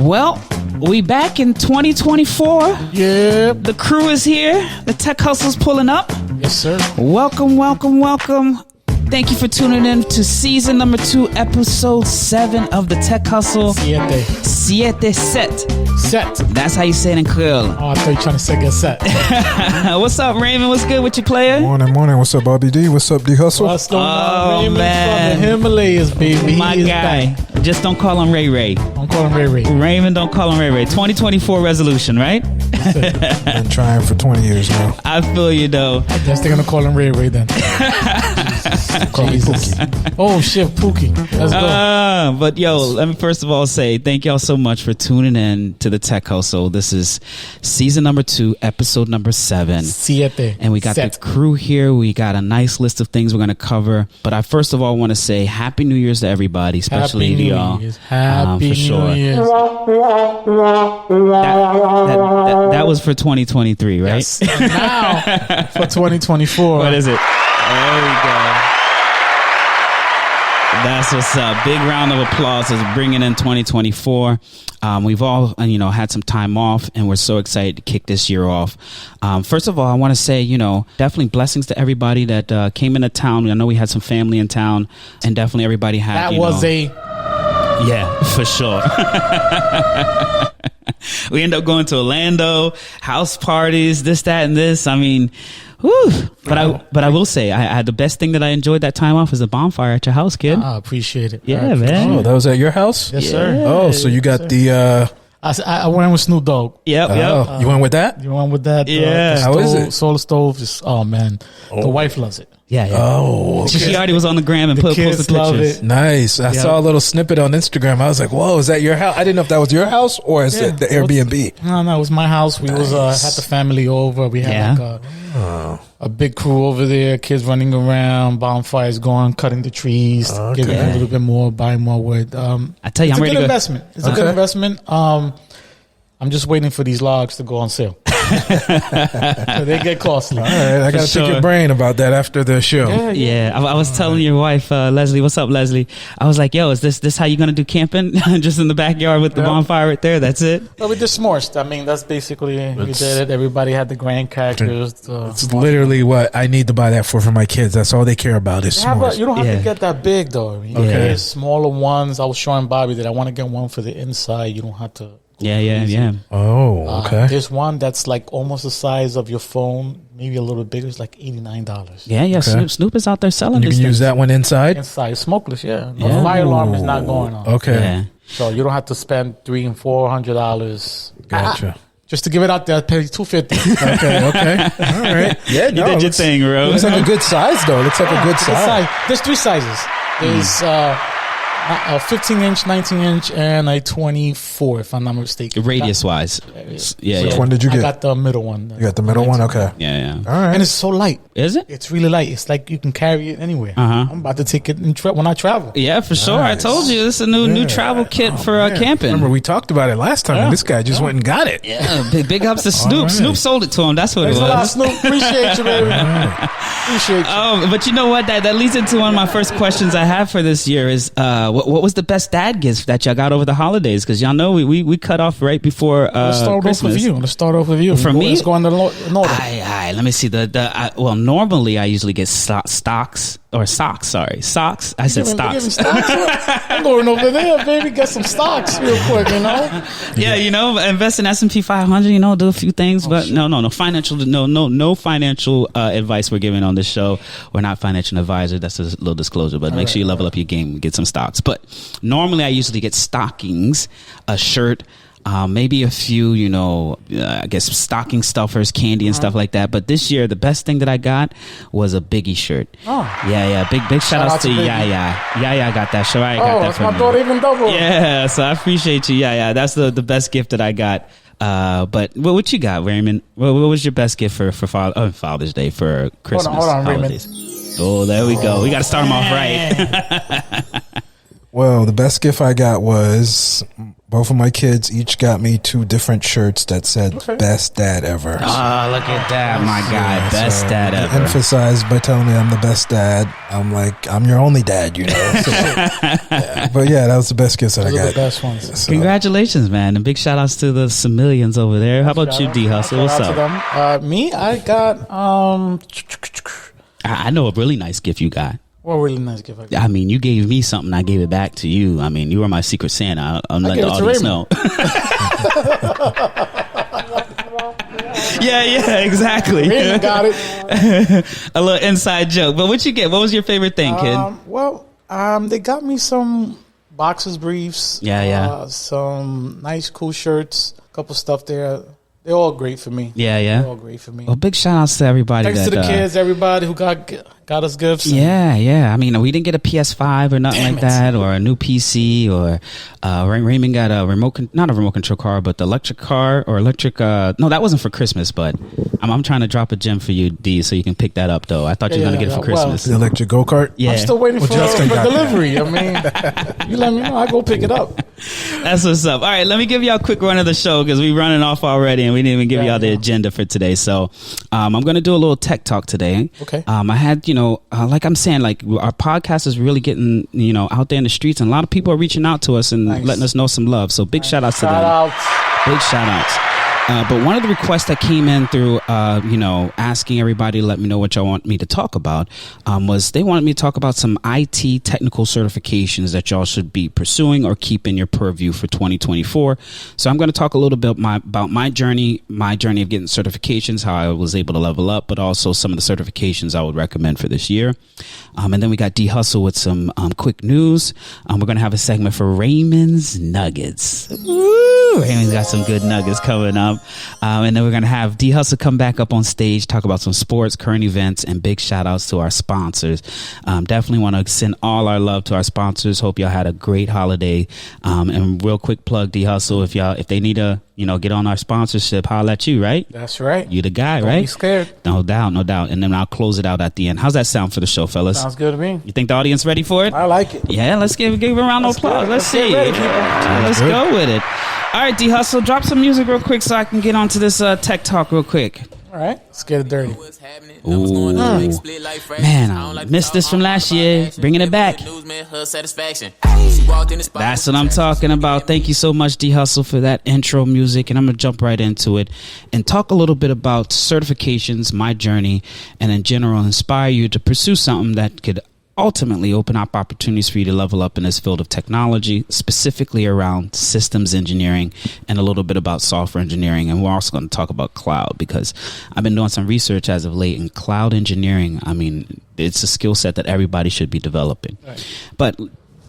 Well, we back in 2024. Yep. The crew is here. The Tech Hustle's pulling up. Yes, sir. Welcome, welcome, welcome. Thank you for tuning in to season number 2, episode 7 of the Tech Hustle. Siete. Set. That's how you say it in Creole. Oh, I thought you were trying to say get set. What's up, Raymond? What's good with you, player? Morning. What's up, Bobby D? What's up, D Hustle? What's going on, Oh, Raymond? man. From the Himalayas, baby. My He is guy. back. Just don't call him Ray Ray. Don't call him Ray Ray. Raymond, don't call him Ray Ray. 2024 resolution, right? Been trying for 20 years now. I feel you, though. I guess they're going to call him Ray Ray then. Call me Jesus. Pookie. Oh, shit, Pookie. Let's go. But yo, let me first of all say thank y'all so much for tuning in to the Tech Hustle. This is season number 2, episode number 7. Siete. And we got Set. the crew here. We got a nice list of things we're going to cover. But I first of all want to say Happy New Year's to everybody, especially Happy to New y'all. Year's. Happy for New sure. Year's. That was for 2023, right? Yes. And now for 2024. What is it? There we go. That's what's up. Big round of applause is bringing in 2024. We've all, had some time off, and we're so excited to kick this year off. First of all, I want to say, definitely blessings to everybody that came into town. I know we had some family in town, and definitely everybody had. That for sure. We end up going to Orlando, house parties, this, that, and this. I mean, whew. But I will say, I had the best thing that I enjoyed that time off is a bonfire at your house, kid. I appreciate it. Yeah, man. Oh, that was at your house? Yes, sir. Oh, so you got the... I went with Snoop Dogg. Yep. you went with that? You went with that? Yeah. The How is it? Solar stove. Just, oh, man. The wife loves it. Yeah. Oh, She okay. already was on the gram and The posted kids love pictures. it. Nice. I saw a little snippet on Instagram. I was like, whoa, is that your house? I didn't know if that was your house or is it the Airbnb? No, it was my house. We was had the family over. We had a big crew over there, kids running around, bonfires going, cutting the trees, giving a little bit more, buying more wood. I tell you, it's I'm a ready good to go. investment. It's a good investment. I'm just waiting for these logs to go on sale. So they get costly. All right, I got to pick your brain about that after the show. Yeah, I was telling your wife, Leslie, what's up, Leslie? I was like, yo, is this how you going to do camping? Just in the backyard with the bonfire right there? That's it? Well, we just s'mores. I mean, that's basically, we did it. Everybody had the grand crackers. It's literally what I need to buy that for my kids. That's all they care about is s'mores. You don't have to get that big, though. You can get smaller ones. I was showing Bobby that I want to get one for the inside. You don't have to. Yeah. Oh, okay. There's one that's like almost the size of your phone, maybe a little bigger. It's like $89. Yeah. Okay. Snoop is out there selling And you this can thing. use that one inside? Inside, smokeless, No, the fire alarm is not going on. Okay. Yeah. So you don't have to spend $300 and $400. Gotcha. Just to give it out there, I pay $250. Okay. All right. Yeah, You did your thing, bro. Looks like a good size, though. Looks like a good size. There's 3 sizes. There's a 15-inch, 19-inch, and a 24, if I'm not mistaken. Radius-wise. Yeah. Which one did you I get? got the middle one. You got the middle one? Okay. Yeah. All right. And it's so light. Is it? It's really light. It's like you can carry it anywhere. Uh-huh. I'm about to take it when I travel. Yeah, for sure. I told you this is a new travel kit for camping. Remember, we talked about it last time, and this guy just went and got it. Yeah, big ups to Snoop. right. Snoop sold it to him. That's what Thanks it a lot, was. Snoop. Appreciate you, baby. Appreciate you. But you know what? That leads into one of my first questions I have for this year is what was the best dad gift that y'all got over the holidays? Because y'all know we cut off right before Let's start Christmas. off with you. For me? Let's go in the order. Let me see. Well, normally I usually get socks. I said stocks. I'm going over there, baby. Get some stocks real quick, Yeah, invest in S&P 500. Do a few things, but no financial advice we're giving on this show. We're not financial advisor. That's a little disclosure, but make sure you level up your game and get some stocks. But normally I usually get stockings, a shirt. Maybe a few, I guess stocking stuffers, candy and stuff like that. But this year, the best thing that I got was a Biggie shirt. Oh. Yeah. Big shout outs to Yaya. Yaya got that shirt. I got that that's for my me. daughter even double. Yeah, so I appreciate you. Yeah. That's the best gift that I got. But what you got, Raymond? What was your best gift for Father's Day, for Christmas? Hold on, holidays? Oh, there we go. We got to start them off right. Well, the best gift I got was both of my kids each got me 2 different shirts that said "Best Dad Ever." Oh, look at that, my guy! Best dad ever. Emphasized by telling me I'm the best dad. I'm like, I'm your only dad, you know. So, yeah. But yeah, that was the best gifts that I got. The best ones. So. Congratulations, man, and big shout outs to the Samillions over there. How about you, D Hustle? What's up? Me, I got I know a really nice gift you got. What really nice gift I got? I mean, you gave me something, I gave it back to you. I mean, you were my secret Santa. I'm letting the audience know. Yeah, exactly. Raymond got it. A little inside joke. But what you get? What was your favorite thing, kid? They got me some boxers briefs. Yeah. Some nice, cool shirts. A couple stuff there. They're all great for me. Yeah. They're all great for me. Well, big shout outs to everybody. Thanks to the kids, everybody who got us gifts. Yeah. I mean, we didn't get a PS5 or nothing that, or a new PC, or Raymond got a not a remote control car, but the electric car or electric. No, that wasn't for Christmas, but I'm trying to drop a gem for you, D, so you can pick that up. Though I thought you were gonna get it for Christmas. The electric go kart. Yeah, I'm still waiting for delivery. I mean, you let me know, I go pick it up. That's what's up. All right, let me give y'all a quick run of the show because we're running off already, and we didn't even give y'all the agenda for today. So I'm going to do a little tech talk today. Okay. I had, like I'm saying, like our podcast is really getting, out there in the streets, and a lot of people are reaching out to us and letting us know some love. So big shout outs to them. Big shout outs. But one of the requests that came in through, asking everybody to let me know what y'all want me to talk about, was they wanted me to talk about some IT technical certifications that y'all should be pursuing or keep in your purview for 2024. So I'm going to talk a little bit about my journey of getting certifications, how I was able to level up, but also some of the certifications I would recommend for this year. And then we got D Hustle with some quick news. We're going to have a segment for Raymond's Nuggets. Woo! Raymond's got some good nuggets coming up. And then we're going to have D Hustle come back up on stage, talk about some sports, current events, and big shout outs to our sponsors. Definitely want to send all our love to our sponsors. Hope y'all had a great holiday. And real quick plug, D Hustle, if they need to, get on our sponsorship, holla at you, right? That's right. You the guy, Don't right? be scared. No doubt. And then I'll close it out at the end. How's that sound for the show, fellas? Sounds good to me. You think the audience ready for it? I like it. Yeah, let's give a round of applause. Let's see. Get ready, people. Let's go with it. All right, D Hustle, drop some music real quick so I can get onto this tech talk real quick. All right, let's get it dirty. Ooh. Man, I missed this from last year. Bringing it back. That's what I'm talking about. Thank you so much, D Hustle, for that intro music. And I'm going to jump right into it and talk a little bit about certifications, my journey, and in general, inspire you to pursue something that could ultimately open up opportunities for you to level up in this field of technology, specifically around systems engineering and a little bit about software engineering. And we're also going to talk about cloud, because I've been doing some research as of late in cloud engineering. I mean, it's a skill set that everybody should be developing. Right. But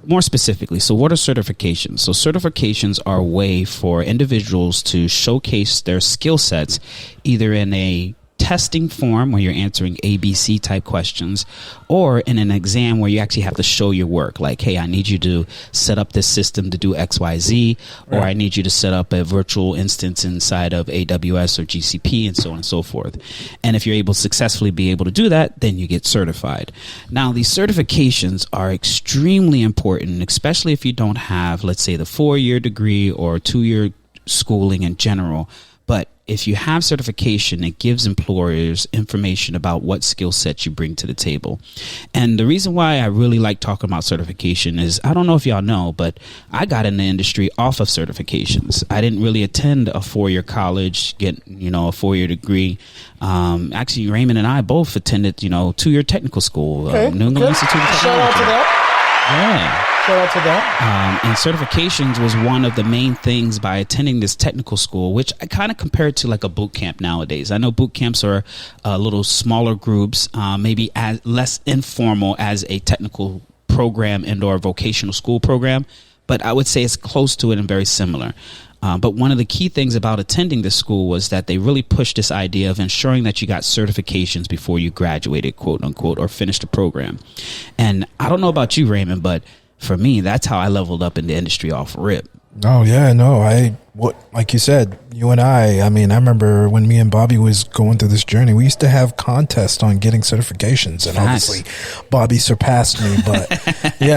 more specifically, so what are certifications? So certifications are a way for individuals to showcase their skill sets, either in a testing form where you're answering ABC type questions, or in an exam where you actually have to show your work. Like, hey, I need you to set up this system to do XYZ, or I need you to set up a virtual instance inside of AWS or GCP, and so on and so forth. And if you're able to successfully be able to do that, then you get certified. Now, these certifications are extremely important, especially if you don't have, let's say, the 4-year degree or 2-year schooling in general. But if you have certification, it gives employers information about what skill sets you bring to the table. And the reason why I really like talking about certification is, I don't know if y'all know, but I got in the industry off of certifications. I didn't really attend a 4-year college, get, a 4-year degree. Actually, Raymond and I both attended, 2-year technical school. Okay. New England Institute of Technology. Shout out to that. Yeah. Shout out to that. And certifications was one of the main things by attending this technical school, which I kind of compare to like a boot camp nowadays. I know boot camps are little smaller groups, maybe as less informal as a technical program and or vocational school program, but I would say it's close to it and very similar. But one of the key things about attending this school was that they really pushed this idea of ensuring that you got certifications before you graduated, quote unquote, or finished the program. And I don't know about you, Raymond, but for me, that's how I leveled up in the industry off rip. Oh, yeah, no, I what, like you said, you and I mean, I remember when me and Bobby was going through this journey, we used to have contests on getting certifications, and obviously Bobby surpassed me, but we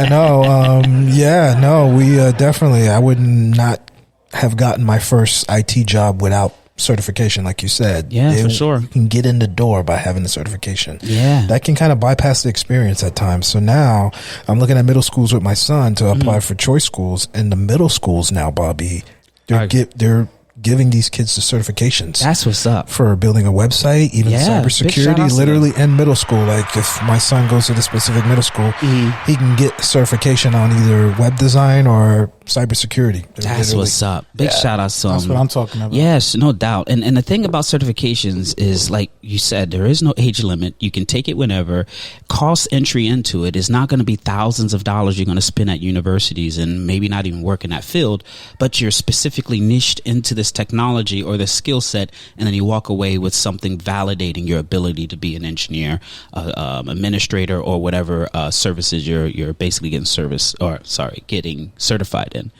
definitely, I would not have gotten my first IT job without certification, like you said. For sure. You can get in the door by having the certification. That can kind of bypass the experience at times. So now I'm looking at middle schools with my son to apply for choice schools, and the middle schools now, Bobby, they're giving these kids the certifications. That's what's up. For building a website, even cybersecurity, literally in middle school. Like if my son goes to the specific middle school, he can get certification on either web design or cybersecurity. That's what's up. Big shout out to them. That's what I'm talking about. Yes, no doubt. And the thing about certifications is, like you said, there is no age limit. You can take it whenever. Cost entry into it is not going to be thousands of dollars you're going to spend at universities and maybe not even work in that field, but you're specifically niched into this technology or this skill set, and then you walk away with something validating your ability to be an engineer, administrator, or whatever services you're basically getting getting certified in.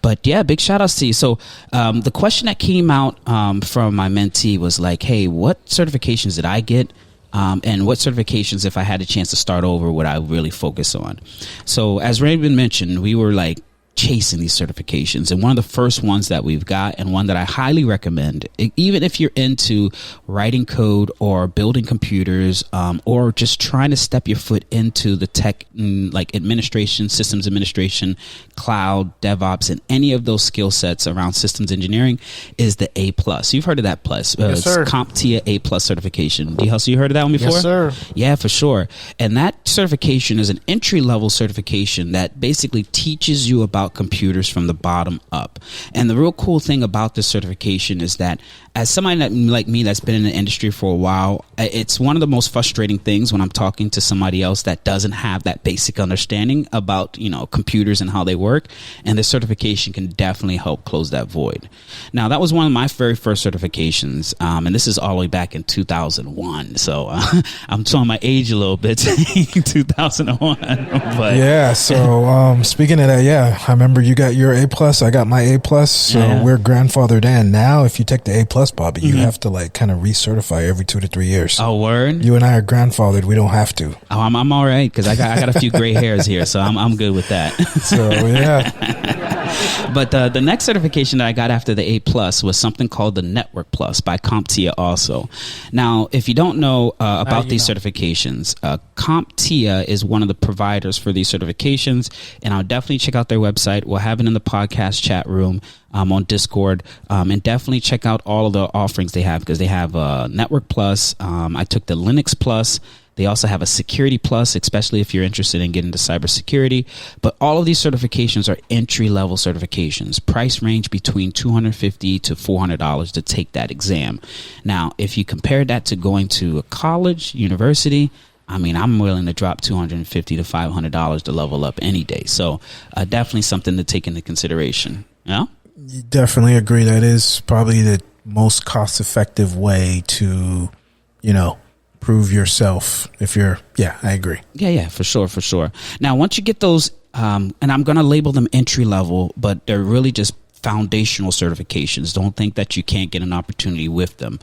But yeah, big shout outs to you. So the question that came out from my mentee was like, hey, what certifications did I get? And what certifications, if I had a chance to start over, would I really focus on? So as Raymond mentioned, we were like chasing these certifications, and one of the first ones that we've got, and one that I highly recommend, even if you're into writing code or building computers, or just trying to step your foot into the tech, like administration, systems administration, cloud, DevOps, and any of those skill sets around systems engineering, is the A+. You've heard of that plus. Yes, sir. It's CompTIA A+ certification. D-Hustle, you heard of that one before? Yes, sir. Yeah, for sure. And that certification is an entry-level certification that basically teaches you about computers from the bottom up. And the real cool thing about this certification is that, as somebody like me that's been in the industry for a while, it's one of the most frustrating things when I'm talking to somebody else that doesn't have that basic understanding about, computers and how they work. And the certification can definitely help close that void. Now, that was one of my very first certifications, and this is all the way back in 2001. So I'm showing my age a little bit, 2001. But yeah. So speaking of that, I remember you got your A+, I got my A+, so we're grandfathered in. Now, if you take the A+, Bobby, you have to like kind of recertify every 2 to 3 years. Oh, word? You and I are grandfathered. We don't have to. Oh, I'm all right, because I got a few gray hairs here, so I'm good with that. So yeah. But the next certification that I got after the A+ was something called the Network Plus by CompTIA also. Now, if you don't know about these certifications, CompTIA is one of the providers for these certifications, and I'll definitely check out their website. We'll have it in the podcast chat room on Discord, and definitely check out all of the offerings they have, because they have Network Plus. I took the Linux Plus. They also have a Security Plus, especially if you're interested in getting into cybersecurity. But all of these certifications are entry-level certifications. Price range between $250 to $400 to take that exam. Now, if you compare that to going to a college, university, I mean, I'm willing to drop $250 to $500 to level up any day. So definitely something to take into consideration. Yeah? You definitely agree. That is probably the most cost-effective way to, prove yourself. If you're, I agree. Yeah, for sure. Now, once you get those, and I'm going to label them entry level, but they're really just foundational certifications. Don't think that you can't get an opportunity with them.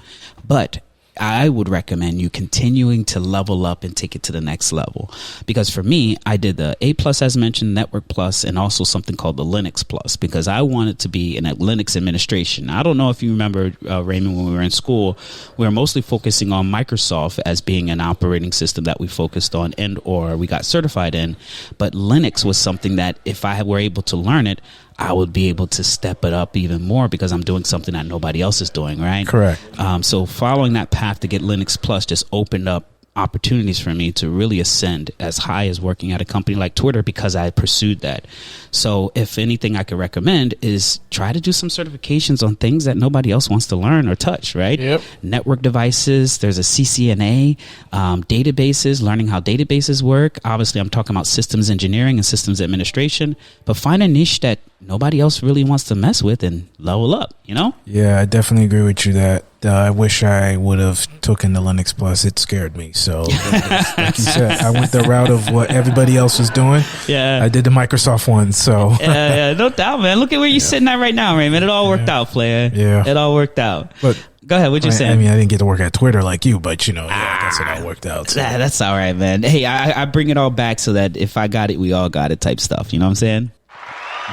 But I would recommend you continuing to level up and take it to the next level. Because for me, I did the A+, as mentioned, Network Plus, and also something called the Linux Plus, because I wanted to be in a Linux administration. I don't know if you remember, Raymond, when we were in school, we were mostly focusing on Microsoft as being an operating system that we focused on and or we got certified in. But Linux was something that if I were able to learn it, I would be able to step it up even more, because I'm doing something that nobody else is doing, right? Correct. So following that path to get Linux Plus just opened up opportunities for me to really ascend as high as working at a company like Twitter, because I pursued that. So if anything I could recommend is try to do some certifications on things that nobody else wants to learn or touch, right? Yep. Network devices, there's a CCNA, databases, learning how databases work. Obviously, I'm talking about systems engineering and systems administration, but find a niche that nobody else really wants to mess with and level up, you know? Yeah, I definitely agree with you that I wish I would have taken the Linux Plus. It scared me. So, like you said, I went the route of what everybody else was doing. Yeah. I did the Microsoft one. So, yeah, no doubt, man. Look at where you're sitting at right now, Raymond. It all worked out, player. Yeah. It all worked out. But go ahead. What you saying? I mean, I didn't get to work at Twitter like you, but, I guess it all worked out. So. That's all right, man. Hey, I bring it all back so that if I got it, we all got it type stuff. You know what I'm saying?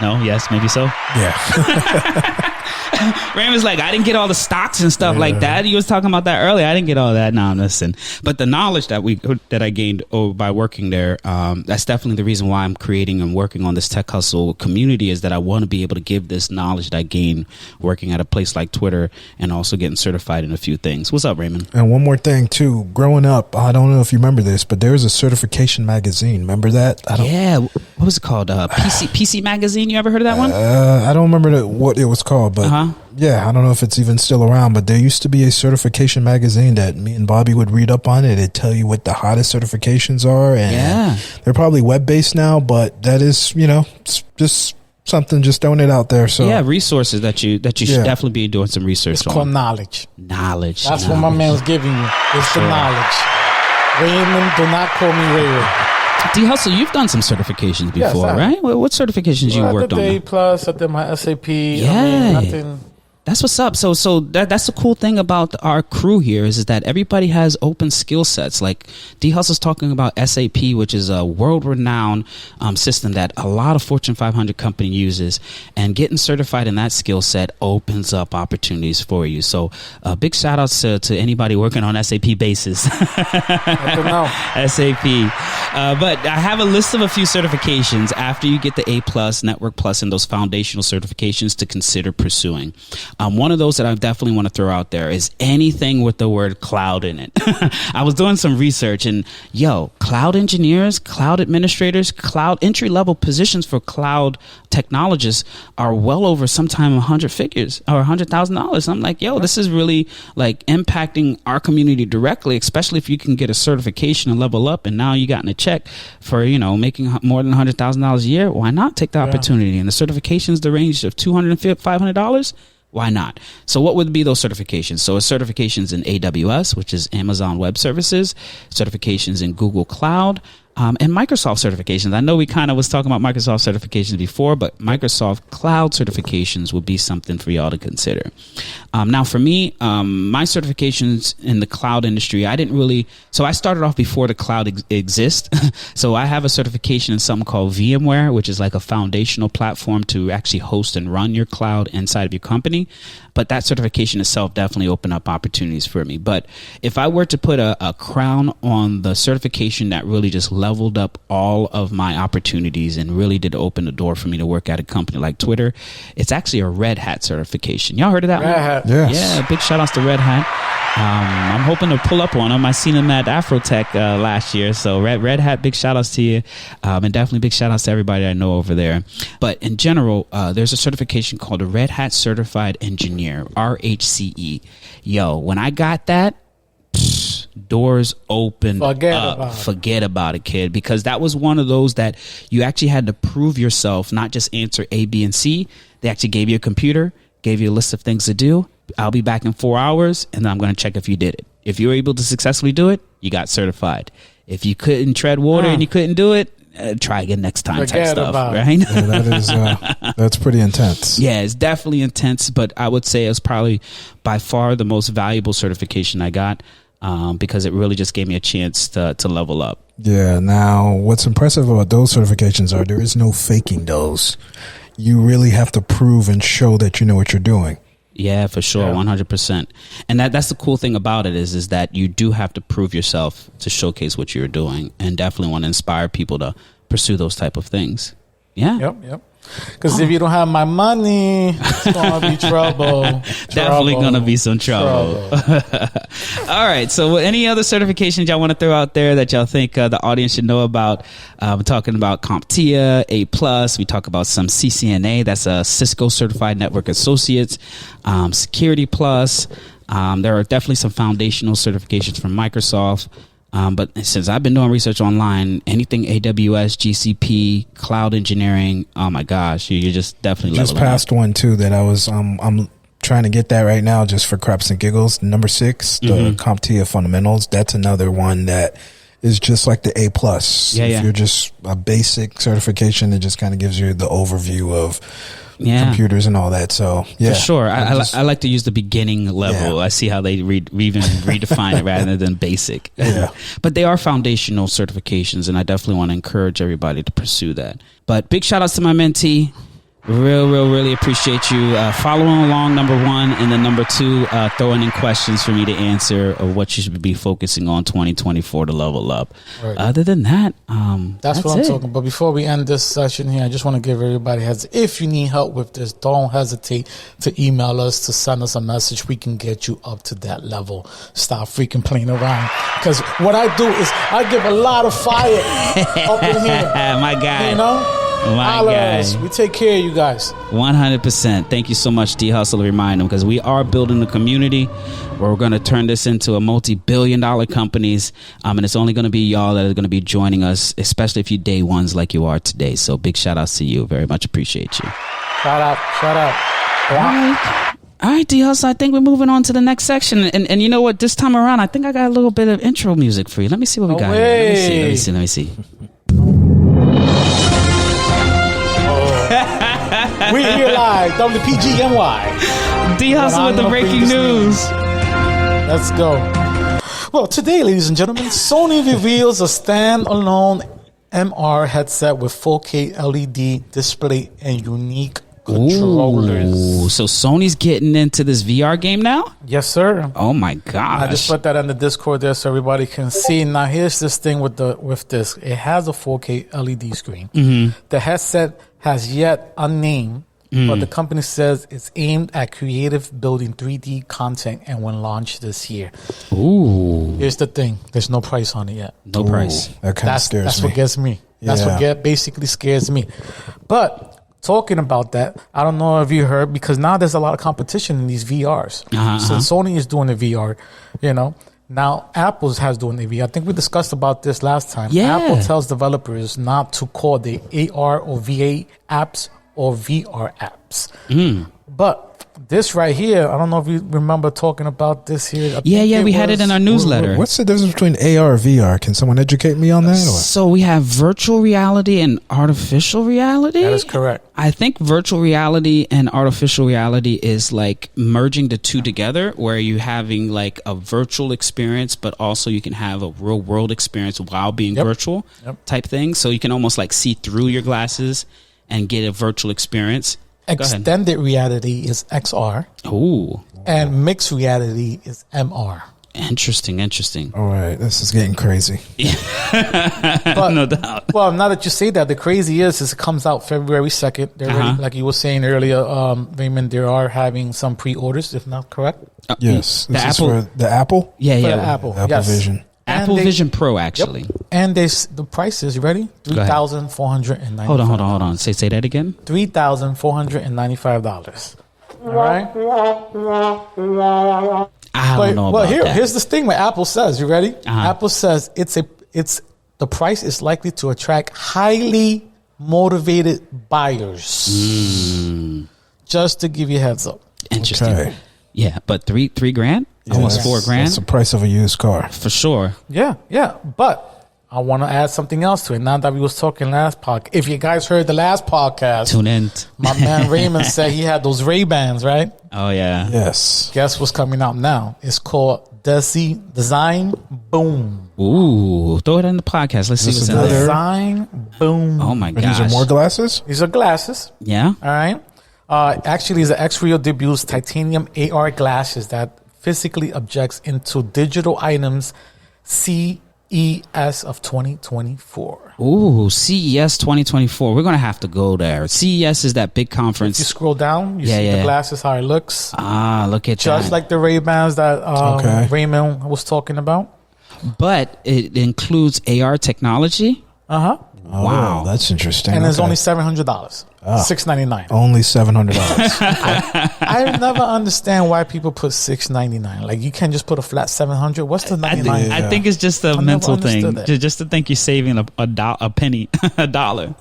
No? Yes? Maybe so? Yeah. Raymond's like, I didn't get all the stocks and stuff like that. He was talking about that earlier. I didn't get all that. No, listen. But the knowledge that I gained by working there, that's definitely the reason why I'm creating and working on this tech hustle community, is that I want to be able to give this knowledge that I gained working at a place like Twitter and also getting certified in a few things. What's up, Raymond? And one more thing, too. Growing up, I don't know if you remember this, but there was a certification magazine. Remember that? Yeah. What was it called? PC Magazine? You ever heard of that one? I don't remember what it was called, but yeah, I don't know if it's even still around, but there used to be a certification magazine that me and Bobby would read up on it. It'd tell you what the hottest certifications are. And they're probably web-based now, but that is, just something, just throwing it out there. So resources that you should definitely be doing some research it's on. It's called knowledge. That's what my man was giving you. It's the knowledge. Raymond, do not call me Raymond. D Hustle, you've done some certifications before, right? What certifications you worked on? I did the A+, I did my SAP. Yeah. Nothing. That's what's up. So that's the cool thing about our crew here is that everybody has open skill sets. Like D Hustle's talking about SAP, which is a world-renowned system that a lot of Fortune 500 company uses, and getting certified in that skill set opens up opportunities for you. So big shout outs to anybody working on SAP basis. I don't know. SAP. But I have a list of a few certifications after you get the A+, Network Plus, and those foundational certifications to consider pursuing. One of those that I definitely want to throw out there is anything with the word cloud in it. I was doing some research and cloud engineers, cloud administrators, cloud entry level positions for cloud technologists are well over sometime 100 figures or $100,000. I'm like, this is really like impacting our community directly, especially if you can get a certification and level up. And now you gotten a check for, making more than $100,000 a year. Why not take the opportunity? And the certifications, the range of $200, $500. Why not? So what would be those certifications? So it's certifications in AWS, which is Amazon Web Services, certifications in Google Cloud, and Microsoft certifications. I know we kind of was talking about Microsoft certifications before, but Microsoft Cloud certifications would be something for y'all to consider. Now, for me, my certifications in the cloud industry, so I started off before the cloud exists. So I have a certification in something called VMware, which is like a foundational platform to actually host and run your cloud inside of your company. But that certification itself definitely opened up opportunities for me. But if I were to put a crown on the certification that really just leveled up all of my opportunities and really did open the door for me to work at a company like Twitter, it's actually a Red Hat certification. Y'all heard of that one? Red Hat. Yes. Yeah, big shout outs to Red Hat. I'm hoping to pull up on them. I seen them at Afrotech last year. So Red Hat, big shout outs to you. And definitely big shout outs to everybody I know over there. But in general, there's a certification called a Red Hat Certified Engineer, RHCE. When I got that, doors opened up. Forget about it, kid, because that was one of those that you actually had to prove yourself, not just answer A, B, and C. They actually gave you a computer, gave you a list of things to do. I'll be back in 4 hours, and then I'm going to check if you did it. If you were able to successfully do it, you got certified. If you couldn't tread water and you couldn't do it, try again next time type stuff, right? Yeah, that's pretty intense. Yeah, it's definitely intense, but I would say it's probably by far the most valuable certification I got because it really just gave me a chance to level up. Yeah, now what's impressive about those certifications are there is no faking those. You really have to prove and show that you know what you're doing. Yeah, for sure, 100%. And that's the cool thing about it is that you do have to prove yourself to showcase what you're doing, and definitely want to inspire people to pursue those type of things. Yeah. Yep. Because if you don't have my money, it's going to be trouble. Definitely going to be some trouble. All right. So any other certifications y'all want to throw out there that y'all think the audience should know about? We're talking about CompTIA A+. We talk about some CCNA. That's a Cisco Certified Network Associates. Security Plus. There are definitely some foundational certifications from Microsoft. But since I've been doing research online, anything AWS, GCP, cloud engineering, oh my gosh, you're just definitely just passed up. One too that I was I'm trying to get that right now just for craps and giggles. Number 6, the CompTIA fundamentals. That's another one that is just like the A+. If you're just a basic certification, it just kind of gives you the overview of computers and all that. So for sure, I like to use the beginning level. I see how they even redefine it rather than basic. But they are foundational certifications, and I definitely want to encourage everybody to pursue that. But big shout outs to my mentee. Really appreciate you following along, number 1, and then number 2, throwing in questions for me to answer of what you should be focusing on 2024 to level up. Right. Other than that, that's what I'm talking about. But before we end this session here, I just want to give everybody if you need help with this, don't hesitate to email us, to send us a message. We can get you up to that level. Stop freaking playing around. Because what I do is I give a lot of fire up in here. My guy. You know? My guy. We take care of you guys. 100%. Thank you so much, D Hustle, to remind them, because we are building a community where we're going to turn this into a multi-billion-dollar companies, and it's only going to be y'all that are going to be joining us, especially if you day ones like you are today. So big shout outs to you. Very much appreciate you. Shout out. All right, D Hustle, I think we're moving on to the next section. And you know what? This time around, I think I got a little bit of intro music for you. Let me see what we got here. Let me see. We here live, WPGNY. D Hustle with the breaking news. Let's go. Well, today, ladies and gentlemen, Sony reveals a standalone MR headset with 4K LED display and unique controllers. Ooh, so Sony's getting into this VR game now? Yes, sir. Oh my gosh. I just put that on the Discord there so everybody can see. Now, here's this thing with this. It has a 4K LED screen. The headset has yet a name, but the company says it's aimed at creative building 3D content and when launched this year. Ooh. Here's the thing. There's no price on it yet. No price. That kind of scares me. That's what gets me. That's what basically scares me. But talking about that, I don't know if you heard, because now there's a lot of competition in these VRs. So Sony is doing the VR, Now Apple has doing the VR. I think we discussed about this last time. Yeah. Apple tells developers not to call the AR or VA apps or VR apps. But this right here, I don't know if you remember talking about this here. We had it in our newsletter. What's the difference between AR and VR? Can someone educate me on that? So we have virtual reality and artificial reality. That is correct. I think virtual reality and artificial reality is like merging the two together, where you're having like a virtual experience, but also you can have a real world experience while being virtual type thing. So you can almost like see through your glasses and get a virtual experience. Extended reality is XR. Ooh. And mixed reality is MR. Interesting. All right, this is getting crazy. But, no doubt. Well, now that you say that, the crazy is it comes out February 2nd. They're already, like you were saying earlier, Raymond, they are having some pre-orders, if not correct. Yes. The Apple. For the Apple? Yeah. For the Apple. Yes. Vision. Apple Vision Pro, actually. Yep. And the price is ready? $3,495. Hold on. Say that again. $3,495. All right. I don't know about that. Here's this thing what Apple says. You ready? Apple says the price is likely to attract highly motivated buyers. Just to give you a heads up. Interesting. Okay. Yeah, but $3,000? Yeah, almost $4,000? That's the price of a used car. For sure. Yeah. But I want to add something else to it. Now that we was talking last podcast. If you guys heard the last podcast. Tune in. My man Raymond said he had those Ray-Bans, right? Oh, yeah. Yes. Guess what's coming out now? It's called Design Boom. Ooh. Throw it in the podcast. Let's see what's in there. Design Boom. Oh, my gosh. These are more glasses? These are glasses. Yeah. All right. Actually, it's the XREAL debuts titanium AR glasses that physically objects into digital items. CES of 2024. Ooh, CES 2024. We're going to have to go there. CES is that big conference. If you scroll down, you see the glasses, how it looks. Look at that. Just like the Ray-Bans that Raymond was talking about. But it includes AR technology. Uh-huh. Oh, Wow. That's interesting. And it's only $700. $699. Only $700. I never understand why people put $699. Like, you can't just put a flat $700. What's the 99? I think it's just a mental thing. Just to think you're saving a penny, a dollar.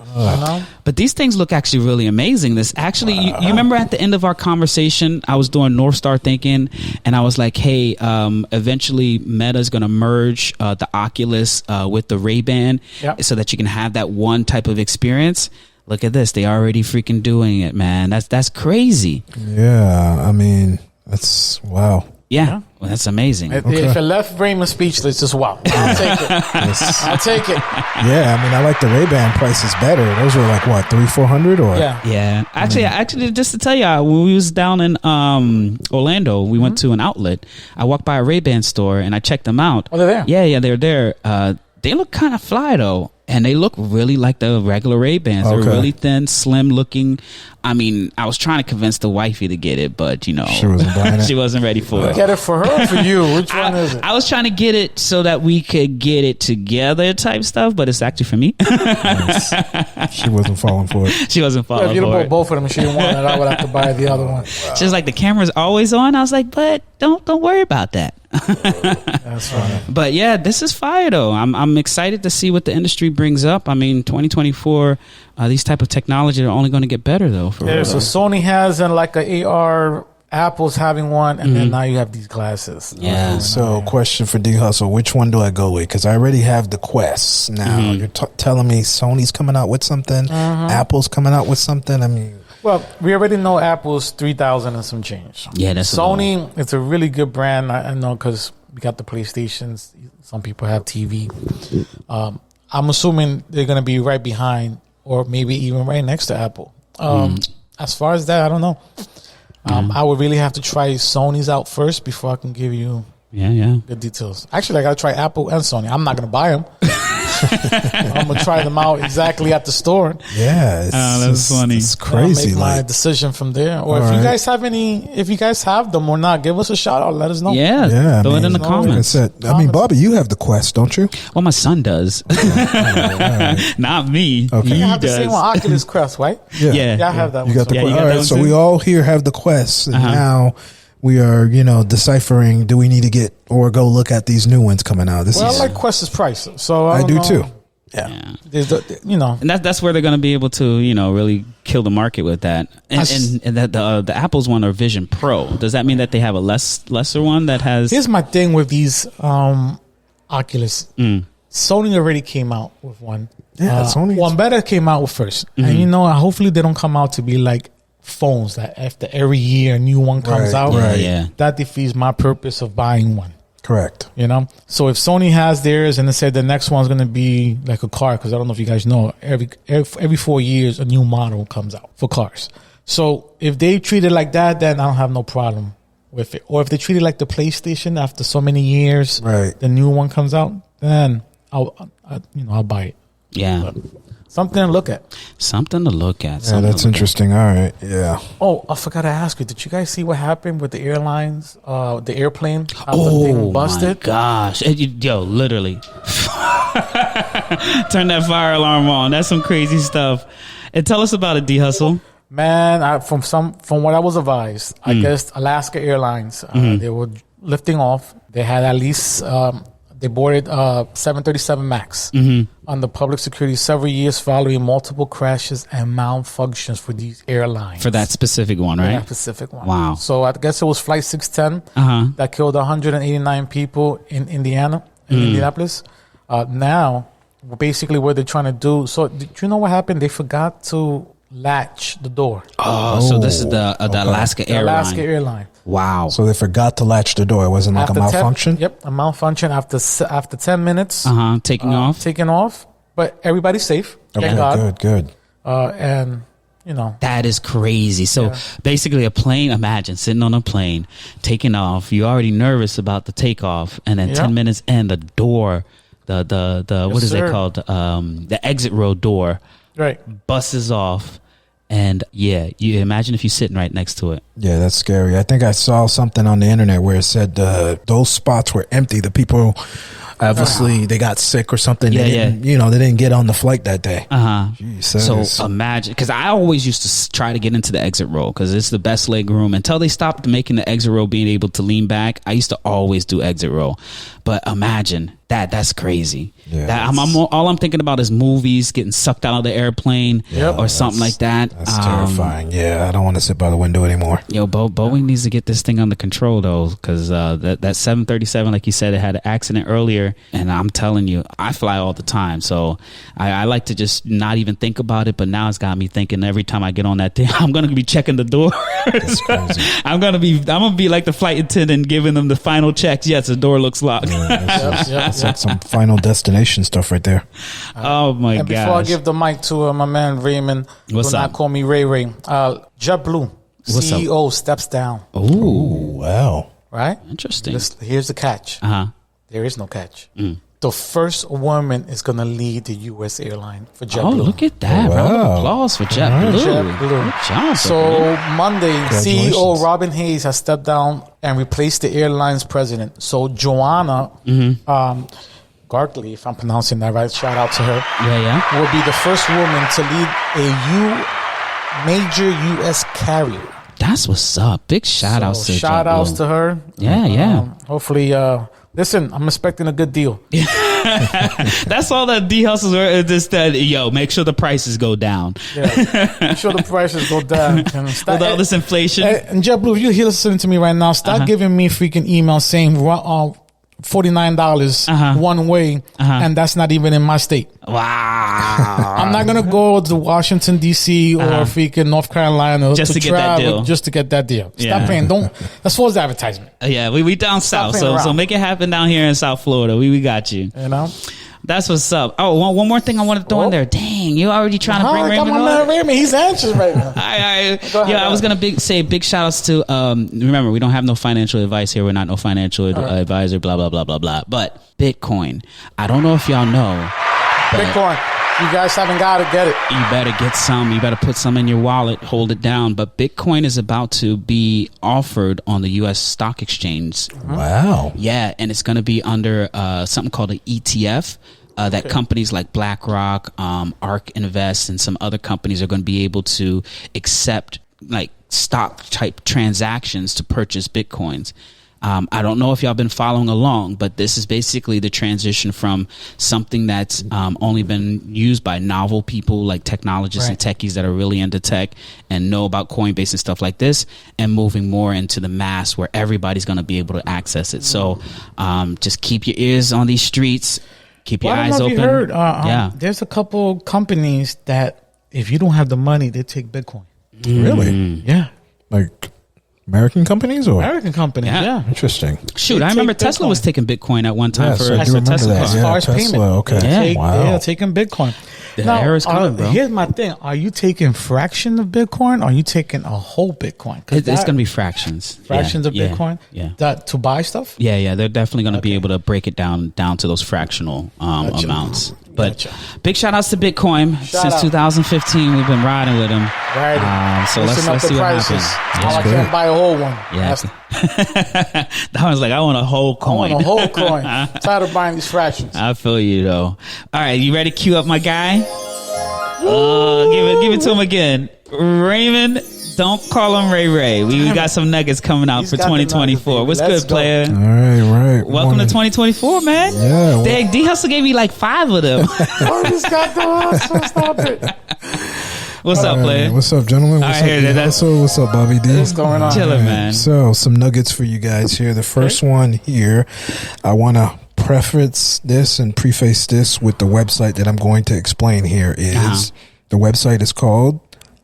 But these things look actually really amazing. This actually, you remember at the end of our conversation, I was doing North Star thinking, and I was like, hey, eventually Meta is going to merge the Oculus with the Ray-Ban so that you can have that one type of experience. Look at this. They already freaking doing it, man. That's crazy. Yeah. I mean, that's wow. Yeah. Well, that's amazing. If it left Raymond speechless, just wow. I'll take it. I'll take it. Yeah. I mean, I like the Ray-Ban prices better. Those were like what, $300-$400 or? Yeah. Actually, just to tell you, when we was down in Orlando, we went to an outlet. I walked by a Ray-Ban store and I checked them out. Oh, they're there? Yeah, they're there. They look kind of fly though. And they look really like the regular Ray-Bans. They're really thin, slim looking. I mean, I was trying to convince the wifey to get it, but she wasn't buying it. She wasn't ready for it. Get it for her or for you? Which one is it? I was trying to get it so that we could get it together type stuff, but it's actually for me. She wasn't falling for it. She wasn't falling for it. If you'd have bought both of them, she didn't want it, I would have to buy the other one. She was like, the camera's always on. I was like, but don't worry about that. That's funny. But yeah, this is fire though. I'm excited to see what the industry brings up. I mean, 2024, these type of technology are only going to get better though. For real. So Sony has like a AR, Apple's having one, and then now you have these glasses. Yeah. So question for D Hustle, which one do I go with? Because I already have the Quest. Now you're telling me Sony's coming out with something, Apple's coming out with something. I mean, well, we already know Apple's 3,000 and some change. Yeah, that's Sony. It's a really good brand. I know because we got the PlayStations. Some people have TV. I'm assuming they're going to be right behind, or maybe even right next to Apple. As far as that, I don't know. I would really have to try Sony's out first before I can give you good details. Actually, I got to try Apple and Sony. I'm not going to buy them. I'm gonna try them out exactly at the store. Yeah, that's funny. It's crazy. Make my decision from there. Or if you guys have if you guys have them or not, give us a shout out. Let us know. Yeah. Throw it in the comments. I mean, Bobby, you have the Quest, don't you? Well, my son does. Not me. Okay. You have the same one, Oculus Quest, right? Yeah. I have that one. You got the Quest. All right, so too? we all here have the Quest, and now we are, deciphering, do we need to get or go look at these new ones coming out? I like Quest's price, so I do know. too. Yeah. And that's where they're going to be able to, really kill the market with that. And that the Apple's one are Vision Pro. Does that mean that they have a lesser one that has? Here's my thing with these Oculus. Sony already came out with one. Yeah, Sony. One better came out with first, and hopefully they don't come out to be like phones that after every year a new one comes out. Yeah. That defeats my purpose of buying one. Correct. So if Sony has theirs and they said the next one's going to be like a car, because I don't know if you guys know, every 4 years a new model comes out for cars. So if they treat it like that, then I don't have no problem with it. Or if they treat it like the PlayStation, after so many years, the new one comes out, then I'll buy it. Yeah. But something to look at. Yeah, that's interesting. All right. Yeah. Oh, I forgot to ask you. Did you guys see what happened with the airlines, the airplane? After the thing busted? My gosh. Yo, literally. Turn that fire alarm on. That's some crazy stuff. And tell us about it, D Hustle. Man, from what I was advised, I guess Alaska Airlines, they were lifting off. They had at least... they boarded 737 MAX under public security several years following multiple crashes and malfunctions for these airlines. For that specific one, right? That specific one. Wow. So I guess it was Flight 610 that killed 189 people in Indianapolis. Now, basically what they're trying to do. So did you know what happened? They forgot to latch the door. So this is the Alaska Airline. Alaska Airline. Wow. So they forgot to latch the door. It wasn't like a malfunction? A malfunction after 10 minutes. Taking off. But everybody's safe. Okay, good. And, That is crazy. So basically a plane, imagine sitting on a plane, taking off. You're already nervous about the takeoff. And then 10 minutes in, the door, the what is it called? The exit row door. Right. Busts off. And you imagine if you're sitting right next to it. Yeah, that's scary. I think I saw something on the internet where it said those spots were empty. The people Obviously, they got sick or something. Yeah, they didn't, you know, they didn't get on the flight that day. So imagine, because I always used to try to get into the exit row because it's the best leg room. Until they stopped making the exit row being able to lean back, I used to always do exit row. But imagine that's crazy. Yeah, all I'm thinking about is movies, getting sucked out of the airplane or something like that. That's terrifying. Yeah, I don't want to sit by the window anymore. Yo, Boeing needs to get this thing under control though, because that 737, like you said, it had an accident earlier, and I'm telling you, I fly all the time, so I like to just not even think about it. But now it's got me thinking every time I get on that thing, I'm gonna be checking the door. That's crazy. I'm gonna be like the flight attendant, giving them the final checks. Yes, the door looks locked. That's like some Final Destination stuff right there. Oh my god! Before I give the mic to my man Raymond, what's do up? not call me Ray Ray. JetBlue CEO steps down. Oh wow! Right? Interesting. Here's the catch. There is no catch. The first woman is going to lead the U.S. airline for JetBlue. Oh, look at that! Wow. Round of applause for JetBlue. Good job, so Monday, CEO Robin Hayes has stepped down and replaced the airline's president. So Joanna Gartley, if I'm pronouncing that right, shout out to her. Will be the first woman to lead a major U.S. carrier. That's what's up. Big shout outs to JetBlue. To her. Yeah. Hopefully, listen, I'm expecting a good deal. That's all that D hustles were. Just that, make sure the prices go down. Make sure the prices go down. With all this inflation. And JetBlue, if you're listening to me right now, stop giving me freaking emails saying $49 one way, and that's not even in my state. Wow. I'm not gonna go to Washington D.C. or freaking North Carolina just to get that deal. Just to get that deal. Stop paying. That's false advertisement. We down south, so make it happen down here in South Florida. We got you. You know. That's what's up. Oh, one more thing I want to throw in there. Dang, you already trying to bring Raymond on? Raymond, he's anxious right now. I was going to say big shout outs to, remember, we don't have no financial advice here. We're not no financial advisor, blah, blah, blah, blah, blah. But Bitcoin, I don't know if y'all know. Bitcoin. You guys haven't got to get it. You better get some. You better put some in your wallet, hold it down. But Bitcoin is about to be offered on the U.S. stock exchange. Wow. Yeah, and it's going to be under something called an ETF. That companies like BlackRock, ARK Invest, and some other companies are going to be able to accept like stock type transactions to purchase Bitcoins. I don't know if y'all been following along, but this is basically the transition from something that's only been used by novel people like technologists and techies that are really into tech and know about Coinbase and stuff like this, and moving more into the mass where everybody's going to be able to access it. So just keep your ears on these streets. Keep your eyes open. You heard, there's a couple companies that if you don't have the money, they take Bitcoin. Really? Yeah. Like American companies or American companies? Yeah. Interesting. Shoot, I remember Tesla was taking Bitcoin at one time for I do remember Tesla that. car. As far as payment. Okay. They're taking Bitcoin. The era is coming, bro. Here's my thing. Are you taking fraction of Bitcoin or are you taking a whole Bitcoin? It's going to be fractions. Fractions of Bitcoin? That to buy stuff? Yeah. They're definitely going to be able to break it down to those fractional amounts. But big shout outs to Bitcoin. Since 2015, we've been riding with them. So let's see what happens. I can't buy a whole one. Yeah. That one's like, I want a whole coin. I want a whole coin. Tired of buying these fractions. I feel you though. All right, you ready to cue up my guy? Give it to him again. Raymond, don't call him Ray Ray. We got some nuggets coming out for 2024. What's good, player? All right. Welcome to 2024, man. Yeah. Dang, D Hustle gave me like 5 of them. Just got the hustle. Stop it. What's up, player? What's up, gentlemen? What's up, Bobby D? What's going on? Chilling, man. So, some nuggets for you guys here. The first one here, I want to preface this with the website that I'm going to explain here is the website is called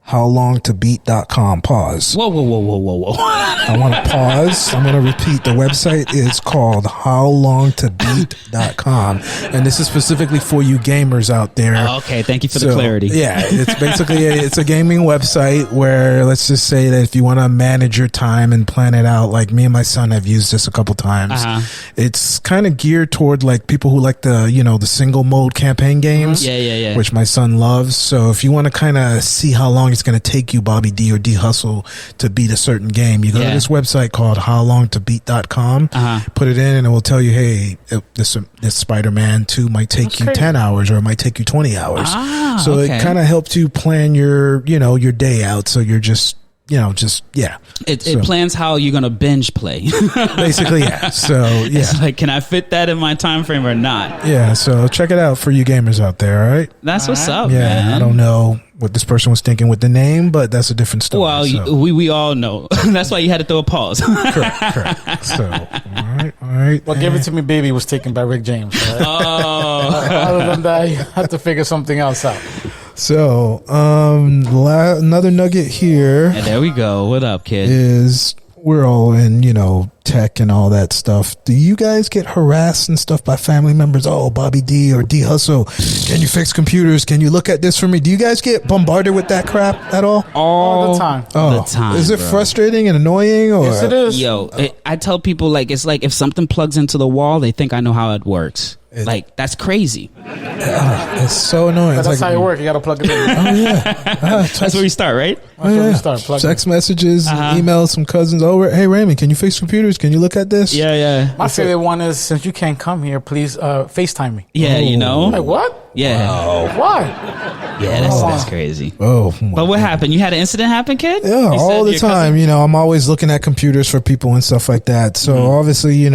howlongtobeat.com. Pause. Whoa. I want to pause. I'm going to repeat. The website is called howlongtobeat.com. And this is specifically for you gamers out there. Okay. Thank you for the clarity. Yeah. It's basically, it's a gaming website where let's just say that if you want to manage your time and plan it out, like me and my son have used this a couple times. It's kind of geared toward like people who like the single mode campaign games. Yeah. Which my son loves. So if you want to kind of see how long it's it's going to take you, Bobby D or D Hustle, to beat a certain game. You go to this website called howlongtobeat.com, put it in, and it will tell you, hey, this Spider-Man 2 might take you 10 hours or it might take you 20 hours. So it kind of helps you plan your day out. So you're just, It plans how you're going to binge play. Basically, yeah. So, yeah. It's like, can I fit that in my time frame or not? Yeah, so check it out for you gamers out there, all right? That's what's up, yeah, man. I don't know what this person was thinking with the name, but that's a different story. Well, so. we all know. That's why you had to throw a pause. Correct. So, all right. Well, Give It To Me Baby was taken by Rick James. Right? Other than that, you have to figure something else out. So, another nugget here. And there we go. What up, kid? Is we're all in, tech and all that stuff. Do you guys get harassed and stuff by family members? Oh, Bobby D or D Hustle, can you fix computers? Can you look at this for me? Do you guys get bombarded with that crap at all? All the time. All the time. Is it frustrating and annoying? Or? Yes, it is. Yo, I tell people, it's like if something plugs into the wall, they think I know how it works. That's crazy. It's so annoying. But that's how it works. You got to plug it in. Oh, yeah. That's where we start, right? That's where we start. Text messages, emails, some cousins over. Hey, Raymond, can you fix computers? Can you look at this? Yeah. My favorite one is, since you can't come here, please FaceTime me. Yeah, Like, what? Yeah. Wow. Why? Yeah, that's crazy. Oh, but what happened? You had an incident happen, kid? Yeah, all the time. I'm always looking at computers for people and stuff like that. So obviously,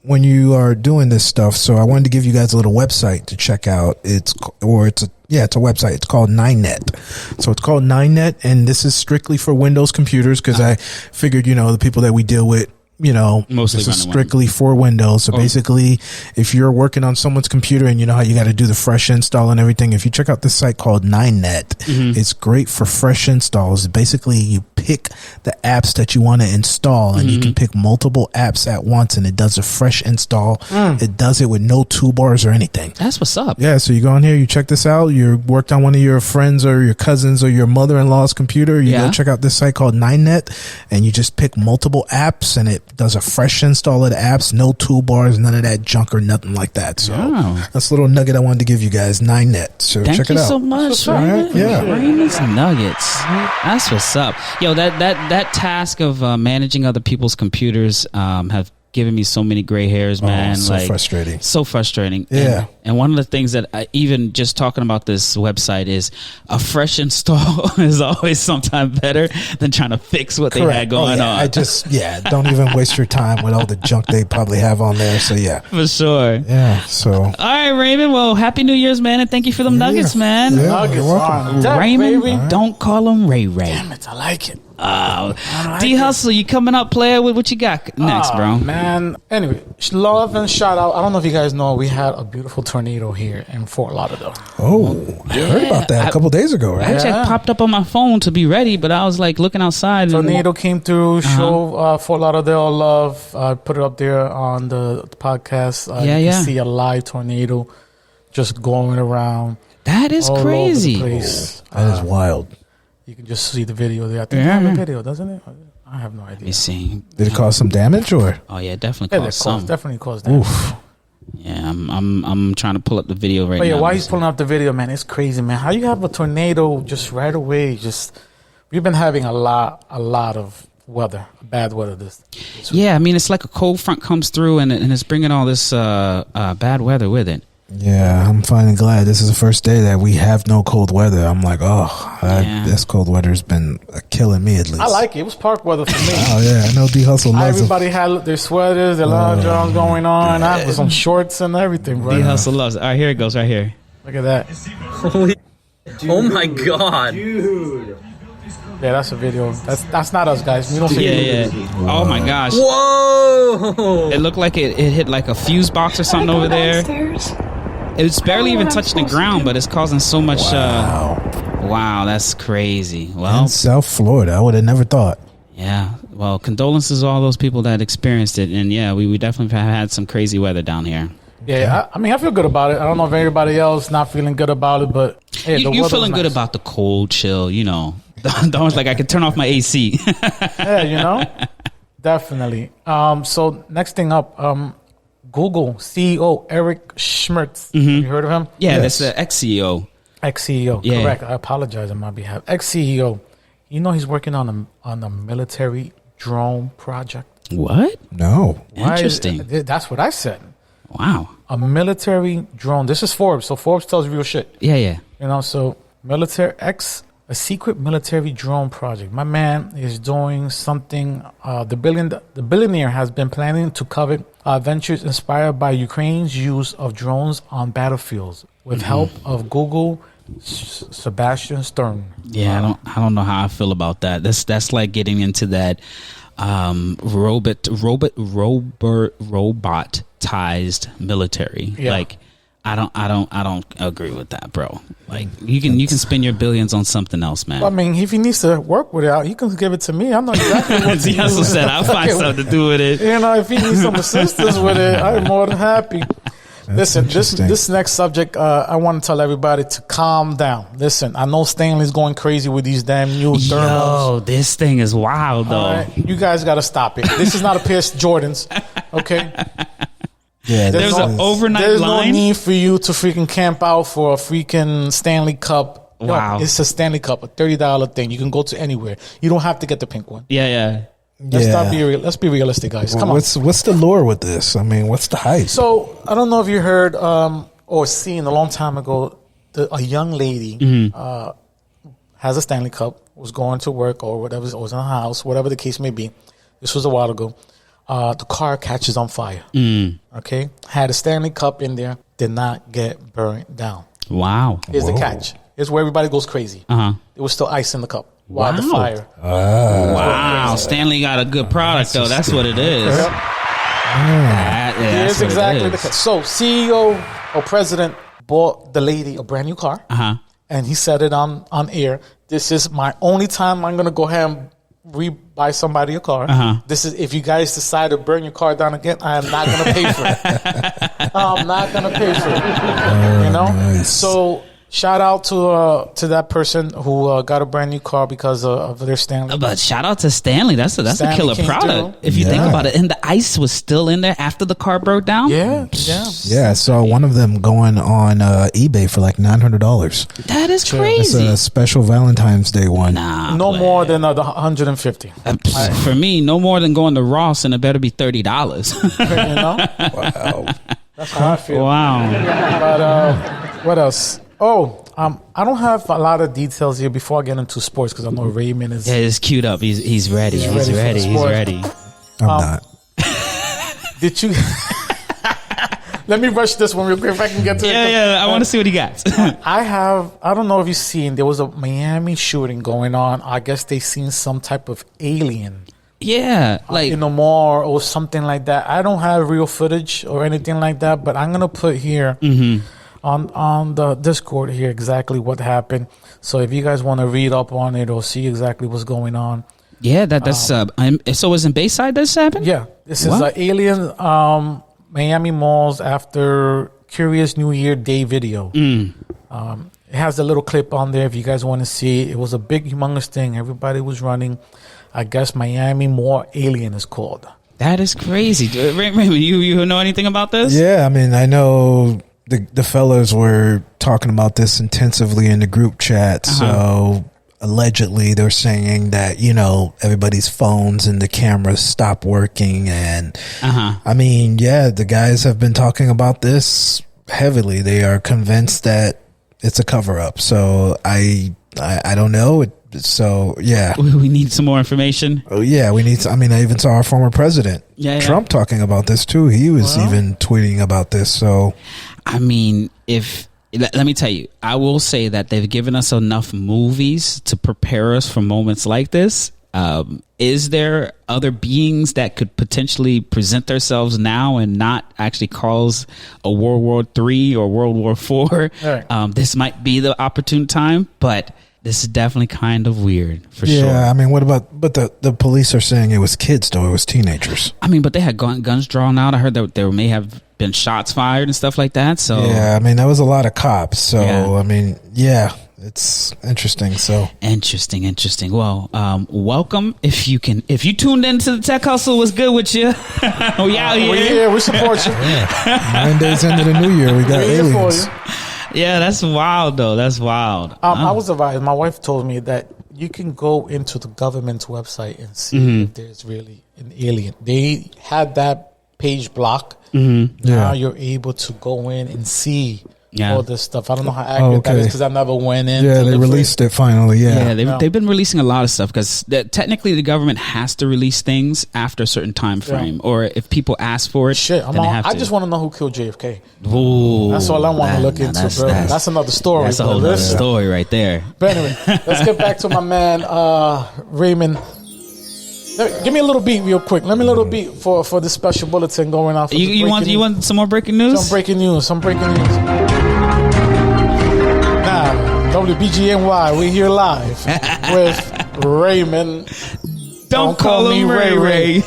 when you are doing this stuff, so I wanted to give you guys a little website to check out. It's a website. It's called 9net. So it's called 9net, and this is strictly for Windows computers because I figured, the people that we deal with, mostly this is strictly for Windows. So basically, if you're working on someone's computer and you know how you got to do the fresh install and everything, if you check out this site called 9net, it's great for fresh installs. Basically, you pick the apps that you want to install, and you can pick multiple apps at once, and it does a fresh install. It does it with no toolbars or anything. That's what's up. Yeah, so you go on here, you check this out. You worked on one of your friends or your cousins or your mother-in-law's computer. You go check out this site called 9net, and you just pick multiple apps, and it does a fresh install of the apps, no toolbars, none of that junk or nothing like that. So that's a little nugget I wanted to give you guys. 9net. So check it out. Thank you so much, right? Yeah. Raymond's Nuggets. That's what's up. Yo, that task of managing other people's computers have given me so many gray hairs, man. Frustrating. So frustrating. Yeah. And one of the things that even just talking about this website is a fresh install is always sometimes better than trying to fix what they had going on. I just, don't even waste your time with all the junk they probably have on there. So, yeah. For sure. Yeah, so. All right, Raymond. Well, Happy New Year's, man. And thank you for them nuggets, man. Yeah, Nuggets on deck, Raymond, baby. Don't call him Ray Ray. Damn it, I like it. D Hustle, you coming up, player? With what you got next, bro? Man. Anyway, love and shout out. I don't know if you guys know, we had a beautiful tornado here in Fort Lauderdale. Oh, I heard about that a couple days ago, right? Actually, I popped up on my phone to be ready, but I was looking outside. Tornado came through, show Fort Lauderdale love. I put it up there on the podcast. You can see a live tornado just going around. That is crazy. All over the place. That is wild. You can just see the video there. I think they have a video, doesn't it? I have no idea. Let me see. Did it cause some damage or? Oh yeah, definitely caused some. Definitely caused damage. Oof. Yeah, I'm trying to pull up the video right now. Why he's pulling up the video, man? It's crazy, man. How you have a tornado just right away? We've been having a lot of weather, bad weather this week. Yeah, I mean it's like a cold front comes through and it's bringing all this bad weather with it. Yeah, I'm finally glad this is the first day that we have no cold weather. I'm like, this cold weather's been killing me at least. I like it. It was park weather for me. Oh yeah, I know D Hustle loves Everybody had their sweaters, their long johns going on. I had some shorts and everything, bro. D Hustle loves it. All right, here it goes, right here. Look at that. Holy! Oh my God, dude. Yeah, that's a video. That's not us, guys. We don't see it. Oh my gosh. Whoa! It looked like it hit like a fuse box or something over there. It's barely even touching the ground, but it's causing so much. Wow, that's crazy. Well, in South Florida, I would have never thought. Yeah. Well, condolences to all those people that experienced it, and we definitely have had some crazy weather down here. Yeah, I mean, I feel good about it. I don't know if anybody else not feeling good about it, but hey, you feeling good about the cold chill, Don't like I could turn off my AC. Yeah, definitely. So next thing up, Google CEO Eric Schmertz. Have you heard of him? Yeah, that's the ex-CEO. Ex-CEO. Yeah. Correct. I apologize on my behalf. Ex-CEO. You know he's working on a military drone project. What? No. Interesting. That's what I said. Wow. A military drone. This is Forbes, so Forbes tells real shit. Yeah. You know, so a secret military drone project. My man is doing something. The billionaire has been planning to cover ventures inspired by Ukraine's use of drones on battlefields with help of Google Sebastian Stern. Yeah, I don't know how I feel about that. That's like getting into that robotized military. Yeah. Like I don't agree with that, bro. Like you can spend your billions on something else, man. I mean, if he needs to work with it, he can give it to me. I know exactly what to He also use. said I'll find something to do with it. You know, if he needs some assistance with it, I'm more than happy. Listen, this next subject, I want to tell everybody to calm down. Listen, I know Stanley's going crazy with these damn new thermals. Yo, this thing is wild, though. All right, you guys got to stop it. This is not a pair of Jordans, okay? Yeah, There's an overnight There's line. no need for you to freaking camp out for a freaking Stanley Cup. Wow. Yo, it's a Stanley Cup, a $30 thing. You can go to anywhere. You don't have to get the pink one. Yeah. Let's be realistic, guys. Come on. What's the lure with this? I mean, what's the hype? So I don't know if you heard or seen a long time ago, a young lady has a Stanley Cup, was going to work or whatever, or was in a house, whatever the case may be. This was a while ago. The car catches on fire. Okay, had a Stanley Cup in there, did not get burnt down. Wow. Here's the catch. Here's where everybody goes crazy. There was still ice in the cup while the Wow. fire. Wow. Stanley got a good product, though. That's what it is. Yep. That's Here's what exactly it the is. catch. So CEO or president bought the lady a brand new car. And he said it on air. This is my only time I'm going to go ahead and buy somebody a car. This is if you guys decide to burn your car down again, I am not going to pay for it. I'm not going to pay for it. You know? Nice. So shout out to that person who got a brand new car because of their Stanley. But shout out to Stanley. That's a Stanley killer came product. through. If you think Yeah. about it, and the ice was still in there after the car broke down. Yeah. Yeah, I saw one of them going on eBay for like $900. That is It's crazy. a special Valentine's Day one. Nah, No play. more than the 150. For me, no more than going to Ross, and it better be $30. You know? Wow. That's how I feel. Wow. But what else? Oh, I don't have a lot of details here before I get into sports because I know Raymond is. Yeah, it's queued up. He's ready. He's ready for ready. the He's sport. ready. I'm not. Did you? Let me rush this one real quick if I can get to it. Yeah. I want to see what he got. I don't know if you've seen, there was a Miami shooting going on. I guess they seen some type of alien Yeah, like in the mall or something like that. I don't have real footage or anything like that, but I'm going to put here on the Discord here exactly what happened. So if you guys want to read up on it or see exactly what's going on. yeah, that's so it was in Bayside this happened. Yeah, this is What? an alien Miami malls after Curious New Year Day video. It has a little clip on there if you guys want to see. It was a big, humongous thing. Everybody was running. I guess Miami Mall Alien is called. That is crazy. Raymond, you know anything about this? Yeah, I mean, I know the fellas were talking about this intensively in the group chat. So allegedly they're saying that, you know, everybody's phones and the cameras stop working. And I mean, yeah, the guys have been talking about this heavily. They are convinced that it's a cover up. So I don't know. So yeah, We need some more information. oh yeah, we need to, I mean, I even saw our former president Trump talking about this too. He was even tweeting about this. So I mean, let me tell you, I will say that they've given us enough movies to prepare us for moments like this. Is there other beings that could potentially present themselves now and not actually cause a World War III or World War IV? Right. This might be the opportune time, but this is definitely kind of weird for sure. yeah, I mean, what about, but the police are saying it was kids though. It was teenagers. I mean, but they had guns drawn out. I heard that there may have been shots fired and stuff like that. So Yeah, I mean, that was a lot of cops. So, Yeah. I mean, yeah, it's interesting. So, Interesting. Well, welcome. If you tuned into the Tech Hustle, what's good with you? We out here. We here. We support you. 9 days into the new year, we got We're here for aliens. you. Yeah, that's wild, though. That's wild. I was advised. My wife told me that you can go into the government's website and see if there's really an alien. They had that page block. Now you're able to go in and see all this stuff. I don't know how accurate that is because I never went in. Yeah, they released it finally. They've been releasing a lot of stuff because technically the government has to release things after a certain time frame, or if people ask for it. Shit, they have I to. just want to know who killed JFK. Ooh, that's all I want to look into, bro. That's another story. That's a whole other story right there. But anyway, let's get back to my man Raymond. Give me a little beat real quick. Let me a little beat for this special bulletin going off. You want some more breaking news? Some breaking news. Now, WBGNY, we're here live with Raymond. Don't call him Ray.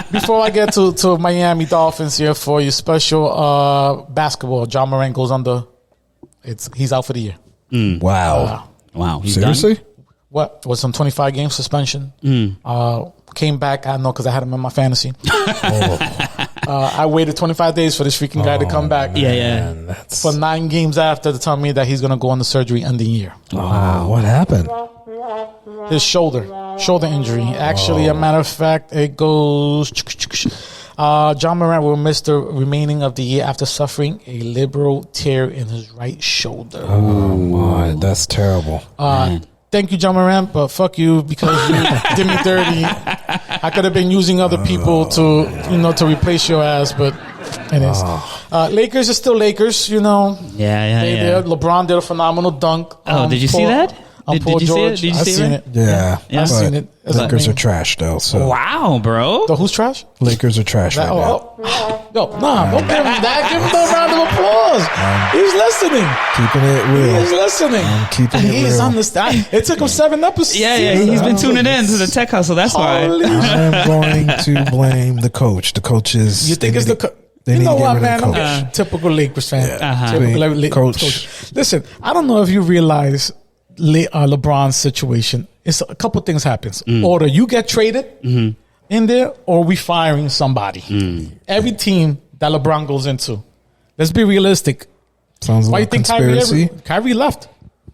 Before I get to Miami Dolphins here for your special basketball, John Morant goes under. He's out for the year. Wow. He's Seriously? done? What was some 25 game suspension? Came back. I know because I had him in my fantasy. I waited 25 days for this freaking guy to come back. Yeah. For 9 games after to tell me that he's going to go on the surgery ending year. Wow. What happened? His shoulder injury. Actually, a matter of fact, it goes. John Morant will miss the remaining of the year after suffering a liberal tear in his right shoulder. Oh my, that's terrible. Thank you, John Morant, but fuck you because you did me dirty. I could have been using other people to replace your ass, but it is. Lakers are still Lakers, Yeah. LeBron did a phenomenal dunk. Did you see that? Did you see it? Did you see it? Yeah. I've seen it. Lakers are trash, though. So. Wow, bro. Who's trash? Lakers are trash right now. Don't give him that. Give him a round of applause. He's listening. Keeping it real. He's listening. I'm keeping it real. He's understanding. It took him 7 episodes. Yeah. He's been tuning in to the Tech Hustle. That's why. I'm going to blame the coach. The coach is. You think it's the coach? You know what, man? I'm typical Lakers fan. Typical coach. Listen, I don't know if you realize LeBron's situation. It's a couple things happens. Or you get traded in there, or we firing somebody. Every team that LeBron goes into. Let's be realistic. Sounds like conspiracy. Kyrie left.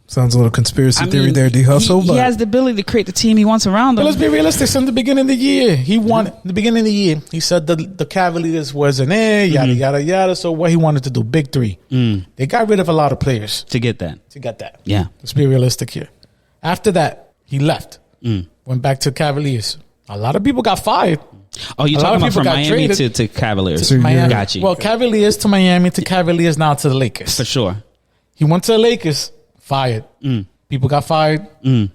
Sounds a little conspiracy theory there, D Hustle. He has the ability to create the team he wants around him. But let's be realistic. Since the beginning of the year, he won. In the beginning of the year, he said the Cavaliers wasn't there, yada. So what he wanted to do, big 3. They got rid of a lot of players. To get that. Yeah. Let's be realistic here. After that, he left. Went back to Cavaliers. A lot of people got fired. Oh, you're talking about from Miami to Cavaliers. To Miami. Got you. Well, Cavaliers to Miami to Cavaliers now to the Lakers. For sure. He went to the Lakers. Fired. People got fired and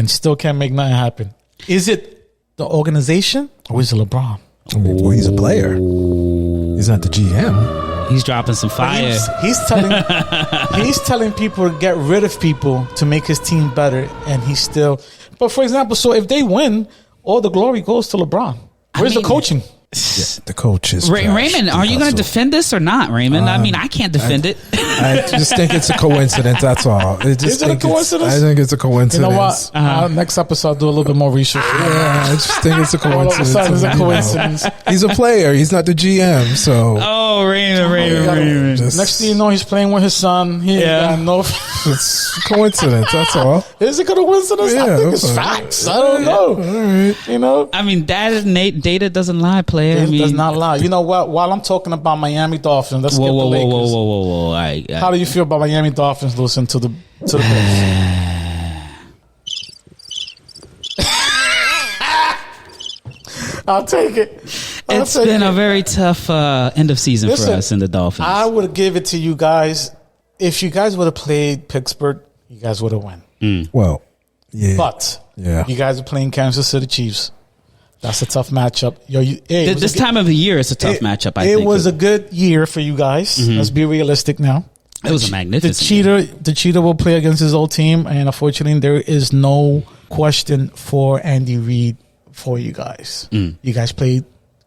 still can't make nothing happen. Is it the organization or is it LeBron? Well, he's a player. He's not the GM. He's dropping some fire. He's telling people to get rid of people to make his team better, and he's still. But for example, so if they win, all the glory goes to LeBron. Where's the coaching? Yeah, the coach is Raymond, are you going to defend this or not, Raymond? I can't defend it. I just think it's a coincidence. That's all. Is it a coincidence? I think it's a coincidence. You know what? Next episode, I'll do a little bit more research. Yeah, I just think it's a coincidence. It's a coincidence. He's a player. He's not the GM. So. Oh, Raymond. Next thing you know, he's playing with his son. It's a coincidence. That's all. Is it a coincidence? Yeah, I think it's facts. I don't know. All right. Data doesn't lie, player. It does not lie. You know what? While I'm talking about Miami Dolphins, let's get the Lakers. Whoa. All right. How do you feel about Miami Dolphins losing to the Bills? I'll take it. It's been a very tough end of season for us in the Dolphins. I would give it to you guys. If you guys would have played Pittsburgh, you guys would have won. Well, yeah. But you guys are playing Kansas City Chiefs. That's a tough matchup. This time of the year, it's a tough matchup, I think. It was a good year for you guys. Let's be realistic now. It was a magnificent The cheater will play against his old team, and unfortunately, there is no question for Andy Reid for you guys. You guys played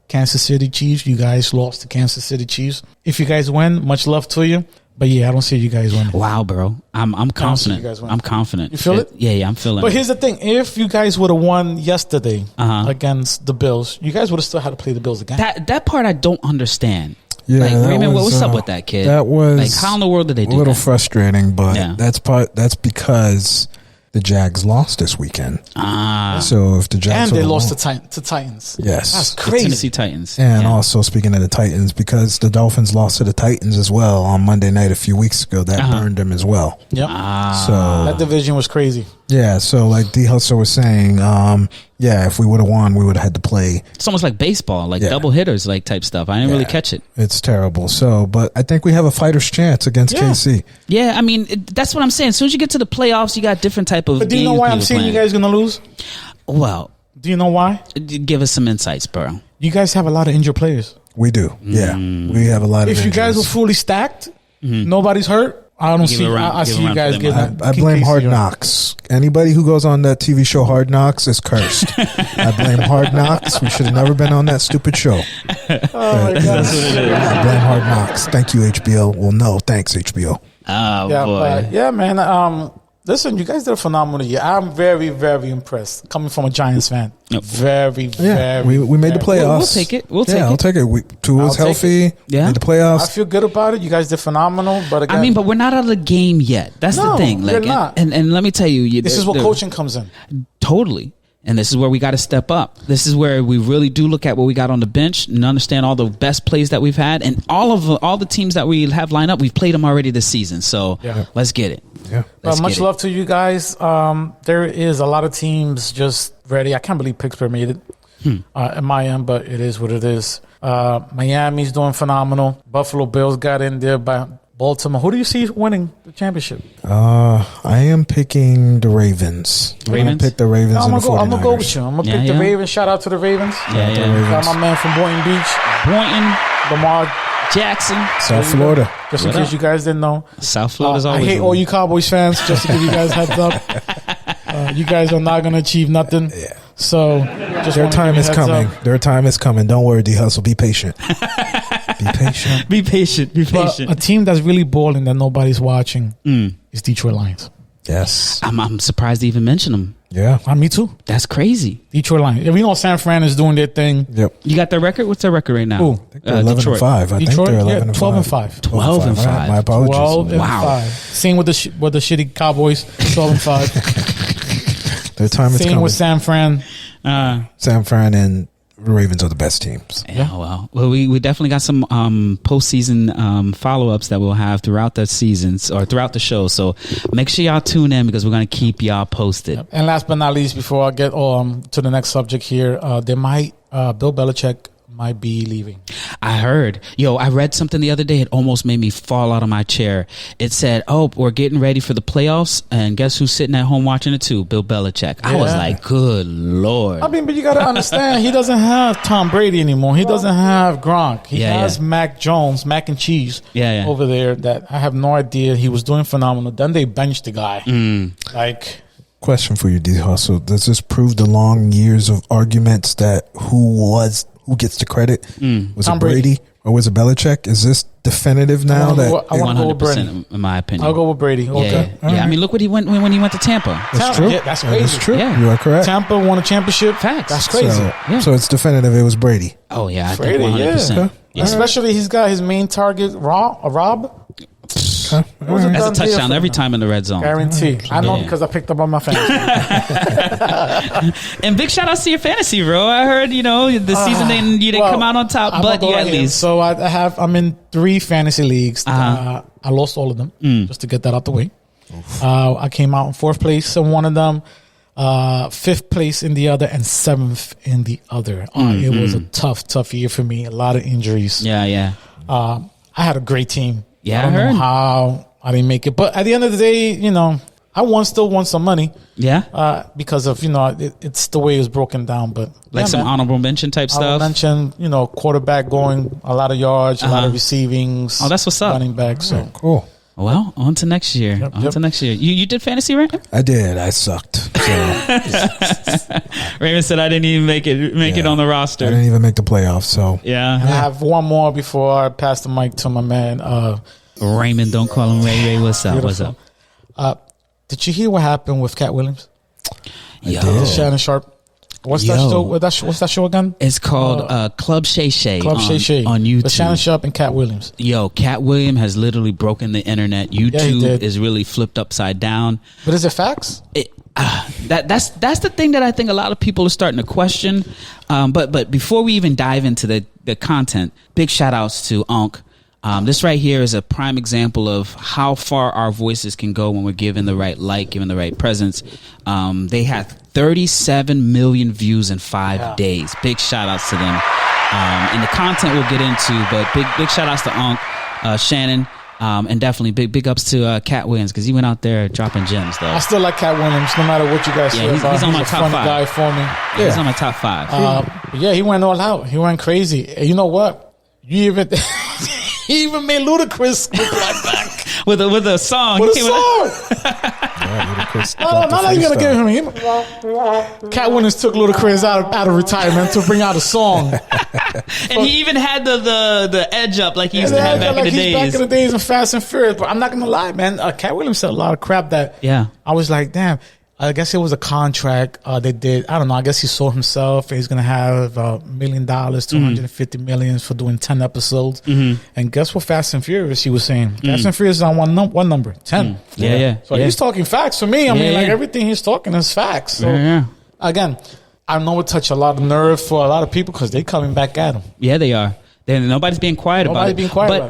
Kansas City Chiefs. You guys lost to Kansas City Chiefs. If you guys win, much love to you. But yeah, I don't see you guys winning. Wow, bro. I'm confident. I'm confident. You feel it? Yeah, I'm feeling it. But here's the thing. If you guys would have won yesterday against the Bills, you guys would have still had to play the Bills again. That part I don't understand. Yeah, like that Raymond, was, what's up with that kid? That was like, how in the world did they do that? A little frustrating, but Yeah. that's because the Jags lost this weekend. So if the Jags and they lost to Titans. Yes, That's The crazy. Tennessee Titans. and also speaking of the Titans, because the Dolphins lost to the Titans as well on Monday night a few weeks ago, that burned them as well. Yep. So That division was crazy. yeah, so like D Hustle was saying, yeah, if we would have won, we would have had to play. It's almost like baseball, like Yeah. double hitters, like type stuff. I didn't really catch it. It's terrible. So, but I think we have a fighter's chance against KC. Yeah, I mean, that's what I'm saying. As soon as you get to the playoffs, you got different type of. But do you know why I'm saying you guys going to lose? Well, Do you know why? give us some insights, bro. You guys have a lot of injured players. We do. Yeah, we have a lot of If you guys were injuries. fully stacked, nobody's hurt. I don't Give see. it around- I give see it you around guys for them. getting. I blame Hard Knocks. Anybody who goes on that TV show Hard Knocks is cursed. I blame Hard Knocks. We should have never been on that stupid show. Oh my God. I blame Hard Knocks. Thank you, HBO. Well, no, thanks, HBO. Oh Yeah, boy. but yeah, man. Listen, you guys did a phenomenal year. I'm very, very impressed. Coming from a Giants fan, Yep. very, Yeah, very. we made the very- playoffs. We'll take it. We'll take I'll it. take it. Tua was I'll take healthy. Yeah. Made the I playoffs. feel good about it. You guys did phenomenal. But again, I mean, but we're not out of the game yet. That's the No, thing. Like, you're not. And let me tell you, this is where coaching comes in. Totally. And this is where we got to step up. This is where we really do look at what we got on the bench and understand all the best plays that we've had, and all the teams that we have lined up. We've played them already this season, so let's get it. Yeah. Let's Much get it. love to you guys. There is a lot of teams just ready. I can't believe Pittsburgh made it at my end, but it is what it is. Miami's doing phenomenal. Buffalo Bills got in there by Baltimore. Who do you see winning the championship? I am picking the Ravens. I'm Ravens? gonna pick the Ravens. I'm and the 49ers. gonna go with you. I'm gonna Yeah, pick yeah. the Ravens. Shout out to the Ravens. Yeah. Got my man from Boynton Beach, Boynton, Lamar Jackson, South Florida. Just in What case up? you guys didn't know. South Florida's I always. hate all you Cowboys fans. Just to give you guys a heads up, you guys are not going to achieve nothing. Yeah. So just Their wanna time give you is a heads coming. up. Their time is coming. Don't worry, D Hustle. Be patient. Be patient. Be patient. Be But patient. a team that's really balling that nobody's watching is Detroit Lions. Yes. I'm surprised to even mention them. Yeah. Me too. That's crazy. Detroit Lions. We know San Fran is doing their thing. Yep. You got their record? What's their record right now? Who? I think they're 11 Detroit. and 5. I think Detroit? they're Yeah, 11 and 12 and 5. 5. 12 and 5. My apologies. 12 and Wow. 5. Same with the shitty Cowboys. 12 and 5. Their time is Same coming. with San Fran. San Fran and the Ravens are the best teams. Yeah, well, we definitely got some postseason follow-ups that we'll have throughout the seasons or throughout the show. So make sure y'all tune in because we're going to keep y'all posted. And last but not least, before I get to the next subject here, Bill Belichick might be leaving. I heard. I read something the other day. It almost made me fall out of my chair. It said, we're getting ready for the playoffs. And guess who's sitting at home watching it too? Bill Belichick. I was like, good Lord. I mean, but you got to understand, he doesn't have Tom Brady anymore. He doesn't have Gronk. He has Mac Jones, mac and cheese over there that I have no idea. He was doing phenomenal. Then they benched the guy. Question for you, D Hustle. Does this prove the long years of arguments that who gets the credit? Was Tom it Brady or was it Belichick? Is this definitive now? I want to go with Brady. 100% in my opinion. I'll go with Brady. Okay. Yeah. I mean, look what he went when he went to Tampa. That's true. Yeah, that's That crazy. is true. Yeah. You are correct. Tampa won a championship. Facts. That's crazy. So it's definitive. It was Brady. Oh, yeah. I Brady, think 100%. Okay. Yeah. Especially he's got his main target, Rob. Wasn't That's a done there touchdown for- every time in the red zone. Guarantee. I know Yeah. because I picked up on my fans. And big shout outs to your fantasy, bro. I heard, the season you didn't come out on top, but you at least. So I'm in 3 fantasy leagues. I lost all of them just to get that out the way. I came out in 4th place in one of them, 5th place in the other, and 7th in the other. It was a tough year for me. A lot of injuries. Yeah. I had a great team. Yeah, I don't I heard. know how I didn't make it, but at the end of the day, I still won some money. Yeah. Because of it's the way it was broken down. But Like some honorable mention type I stuff. mentioned quarterback going a lot of yards, a lot of receivings. Oh, that's what's up. Running back. So Cool. Well, on to next year. Yep. To next year. You did fantasy, right? I did. I sucked. So Raymond said I didn't even make it on the I roster. didn't even make the playoffs. So Yeah. and I have one more before I pass the mic to my man. Raymond, don't call him Ray. What's up? Beautiful. Did you hear what happened with Cat Williams? Yo. Shannon Sharp. What's that show? What's that show again? It's called Club Shay Shay. Club Shay Shay on YouTube. With Shannon Sharp and Cat Williams. Yo, Cat Williams has literally broken the internet. YouTube is really flipped upside down. But is it facts? That's the thing that I think a lot of people are starting to question. But before we even dive into the content, big shout outs to Unc. This right here is a prime example of how far our voices can go when we're given the right light, given the right presence. They had 37 million views in 5 days. Big shout outs to them. And the content we'll get into, but big shout outs to Unc, Shannon, and definitely big ups to Cat Williams, because he went out there dropping gems though. I still like Cat Williams, no matter what you guys say about him. He's on my top 5 guy for me. Yeah, he's on my top 5. He went all out. He went crazy. And you know what? He even made Ludacris look like back. With a song. With a song. Not like you gotta give him. Cat Williams took Ludacris out of retirement to bring out a song. And he even had the edge up like he used to have back in the days. Back in the days in Fast and Furious. But I'm not gonna lie, man. Cat Williams said a lot of crap that I was like, damn. I guess it was a contract they did. I don't know. I guess he sold himself. He's going to have $1 million, $250 million for doing 10 episodes. Mm-hmm. And guess what Fast and Furious he was saying? Fast and Furious is on one number, 10. So he's talking facts for me. I mean, like everything he's talking is facts. So again, I know it touched a lot of nerve for a lot of people because they're coming back at him. Yeah, they are. Nobody's being quiet about it.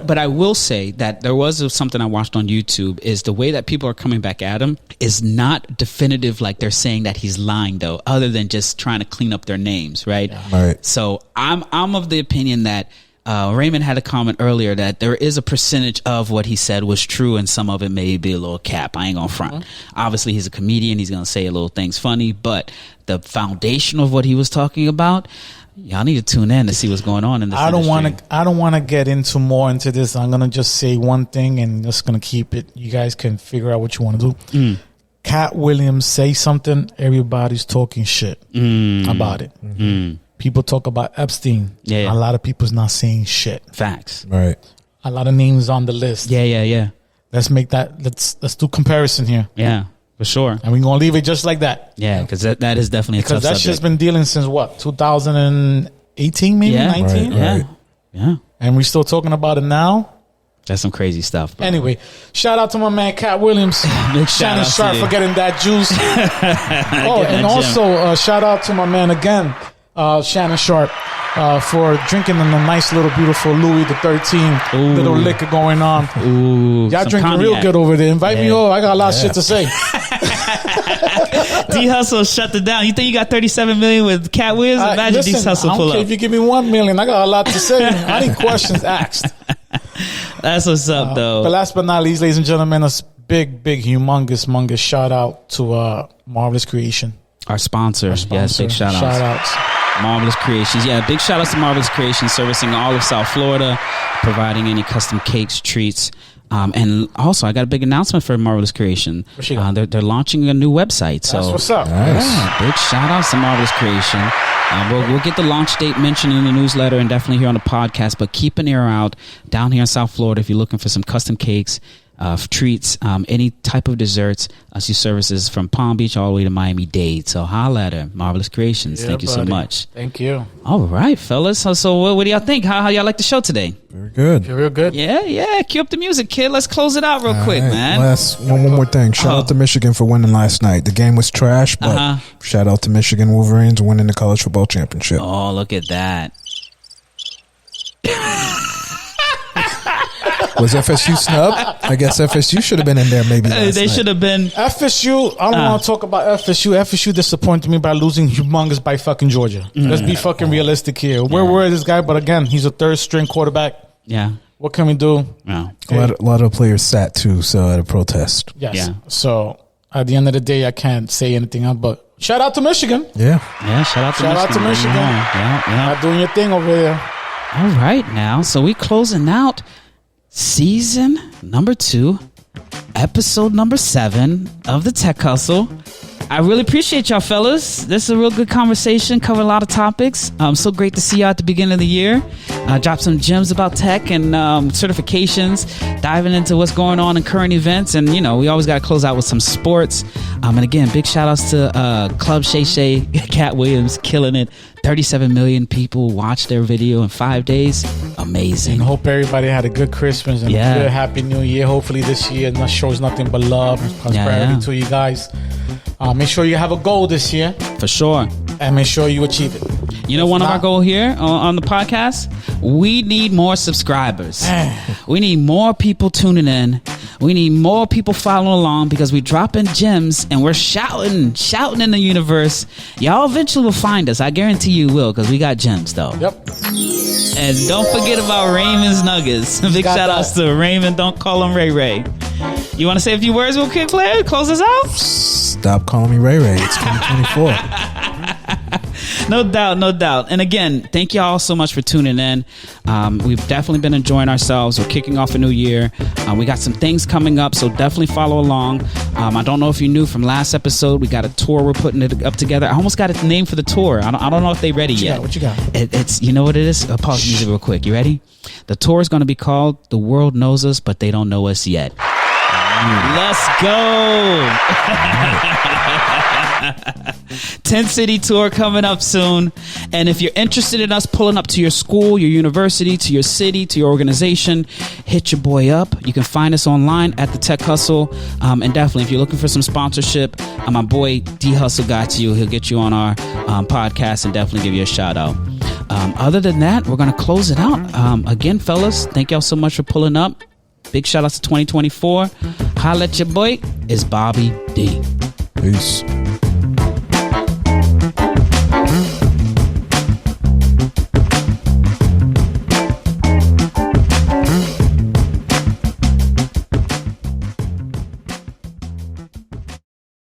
But I will say that there was something I watched on YouTube is the way that people are coming back at him is not definitive like they're saying that he's lying though, other than just trying to clean up their names, right? Right. So I'm of the opinion that Raymond had a comment earlier that there is a percentage of what he said was true and some of it may be a little cap. I ain't gonna front. Obviously he's a comedian, he's gonna say a little things funny, but the foundation of what he was talking about, y'all need to tune in to see what's going on in this industry. I don't want to get into this. I'm gonna just say one thing and just gonna keep it. You guys can figure out what you want to do. Cat Williams say something, everybody's talking shit about it. People talk about Epstein. A lot of people's not saying shit. Facts. Right. A lot of names on the list. Let's make that. Let's do comparison here. Yeah. For sure. And we're going to leave it just like that. Yeah, because that is definitely a tough subject. Because that shit's been dealing since what? 2018 maybe? 19? Right. Yeah. And we're still talking about it now? That's some crazy stuff, bro. Anyway, shout out to my man Cat Williams. Shannon Sharp for getting that juice. And also shout out to my man again, Shannon Sharp, for drinking in a nice little beautiful Louis the 13 little liquor going on. Y'all drinking cognac. Real good over there. Invite me over. I got a lot of shit to say. D Hustle shut it down. You think you got 37 million with Cat Williams? Imagine D Hustle pull up. If you give me 1 million, I got a lot to say. I need questions asked. That's what's up, though. But last but not least, ladies and gentlemen, a big, humongous shout out to Marvelous Creation. Our sponsor. Yes, big shout outs. Shout outs. Marvelous Creations. Yeah, big shout outs to Marvelous Creations, servicing all of South Florida, providing any custom cakes, treats. And also, I got a big announcement for Marvelous Creation. They're launching a new website. So, that's what's up. Nice. Yeah, big shout outs to Marvelous Creation. We'll get the launch date mentioned in the newsletter and definitely here on the podcast. But keep an ear out down here in South Florida if you're looking for some custom cakes, treats, any type of desserts. I see services from Palm Beach all the way to Miami-Dade. So holla at her, Marvelous Creations. Thank you so much. Thank you. All right, fellas. So what do y'all think? How y'all like the show today? Very good. Real good. Yeah. Cue up the music, kid. Let's close it out real quick, man. One more thing. Shout out to Michigan for winning last night. The game was trash, but shout out to Michigan Wolverines winning the college football championship. Oh, look at that. Was FSU snubbed? I guess FSU should have been in there maybe last They night. should have been. FSU, I don't want to talk about FSU. FSU disappointed me by losing humongous by fucking Georgia. Let's be fucking realistic here. We're worried this guy, but again, he's a third string quarterback. Yeah. What can we do? Yeah. A lot of players sat too, so at a protest. Yes. Yeah. So at the end of the day, I can't say anything else, but shout out to Michigan. Yeah. Shout out to Michigan. Yeah. Not doing your thing over there. All right, now. So we closing out season number 2, episode number 7 of the Tech Hustle. I really appreciate y'all, fellas. This is a real good conversation. Covered a lot of topics. So great to see y'all at the beginning of the year. drop some gems about tech and certifications, diving into what's going on in current events. And, we always got to close out with some sports. And again, big shout outs to Club Shay Shay, Cat Williams, killing it. 37 million people watched their video in 5 days. Amazing. And hope everybody had a good Christmas and a good happy new year. Hopefully this year shows nothing but love and prosperity to you guys. Make sure you have a goal this year. For sure. And make sure you achieve it. One of our goals here on the podcast, we need more subscribers. We need more people tuning in. We need more people following along because we dropping gems and we're shouting in the universe. Y'all eventually will find us. I guarantee you will, because we got gems though. Yep. And don't forget about Raymond's Nuggets. Big shout outs to Raymond. Don't call him Ray Ray. You want to say a few words real quick, Claire? Close us out? Stop calling me Ray Ray. It's 2024. No doubt. And again, thank you all so much for tuning in. We've definitely been enjoying ourselves. We're kicking off a new year. We got some things coming up, so definitely follow along. I don't know if you knew from last episode, we got a tour we're putting it up together. I almost got a name for the tour. I don't know if they're ready yet. What you got? It's you know what it is? Pause the music real quick. You ready? The tour is going to be called The World Knows Us, But They Don't Know Us Yet. Let's go. 10 city tour coming up soon. And if you're interested in us pulling up to your school, your university, to your city, to your organization, hit your boy up. You can find us online at the Tech Hustle. And definitely, if you're looking for some sponsorship, my boy D Hustle got you. He'll get you on our podcast and definitely give you a shout out. Other than that, we're going to close it out. Again, fellas, thank y'all so much for pulling up. Big shout out to 2024. Holla at your boy. It's Bobby D. Peace.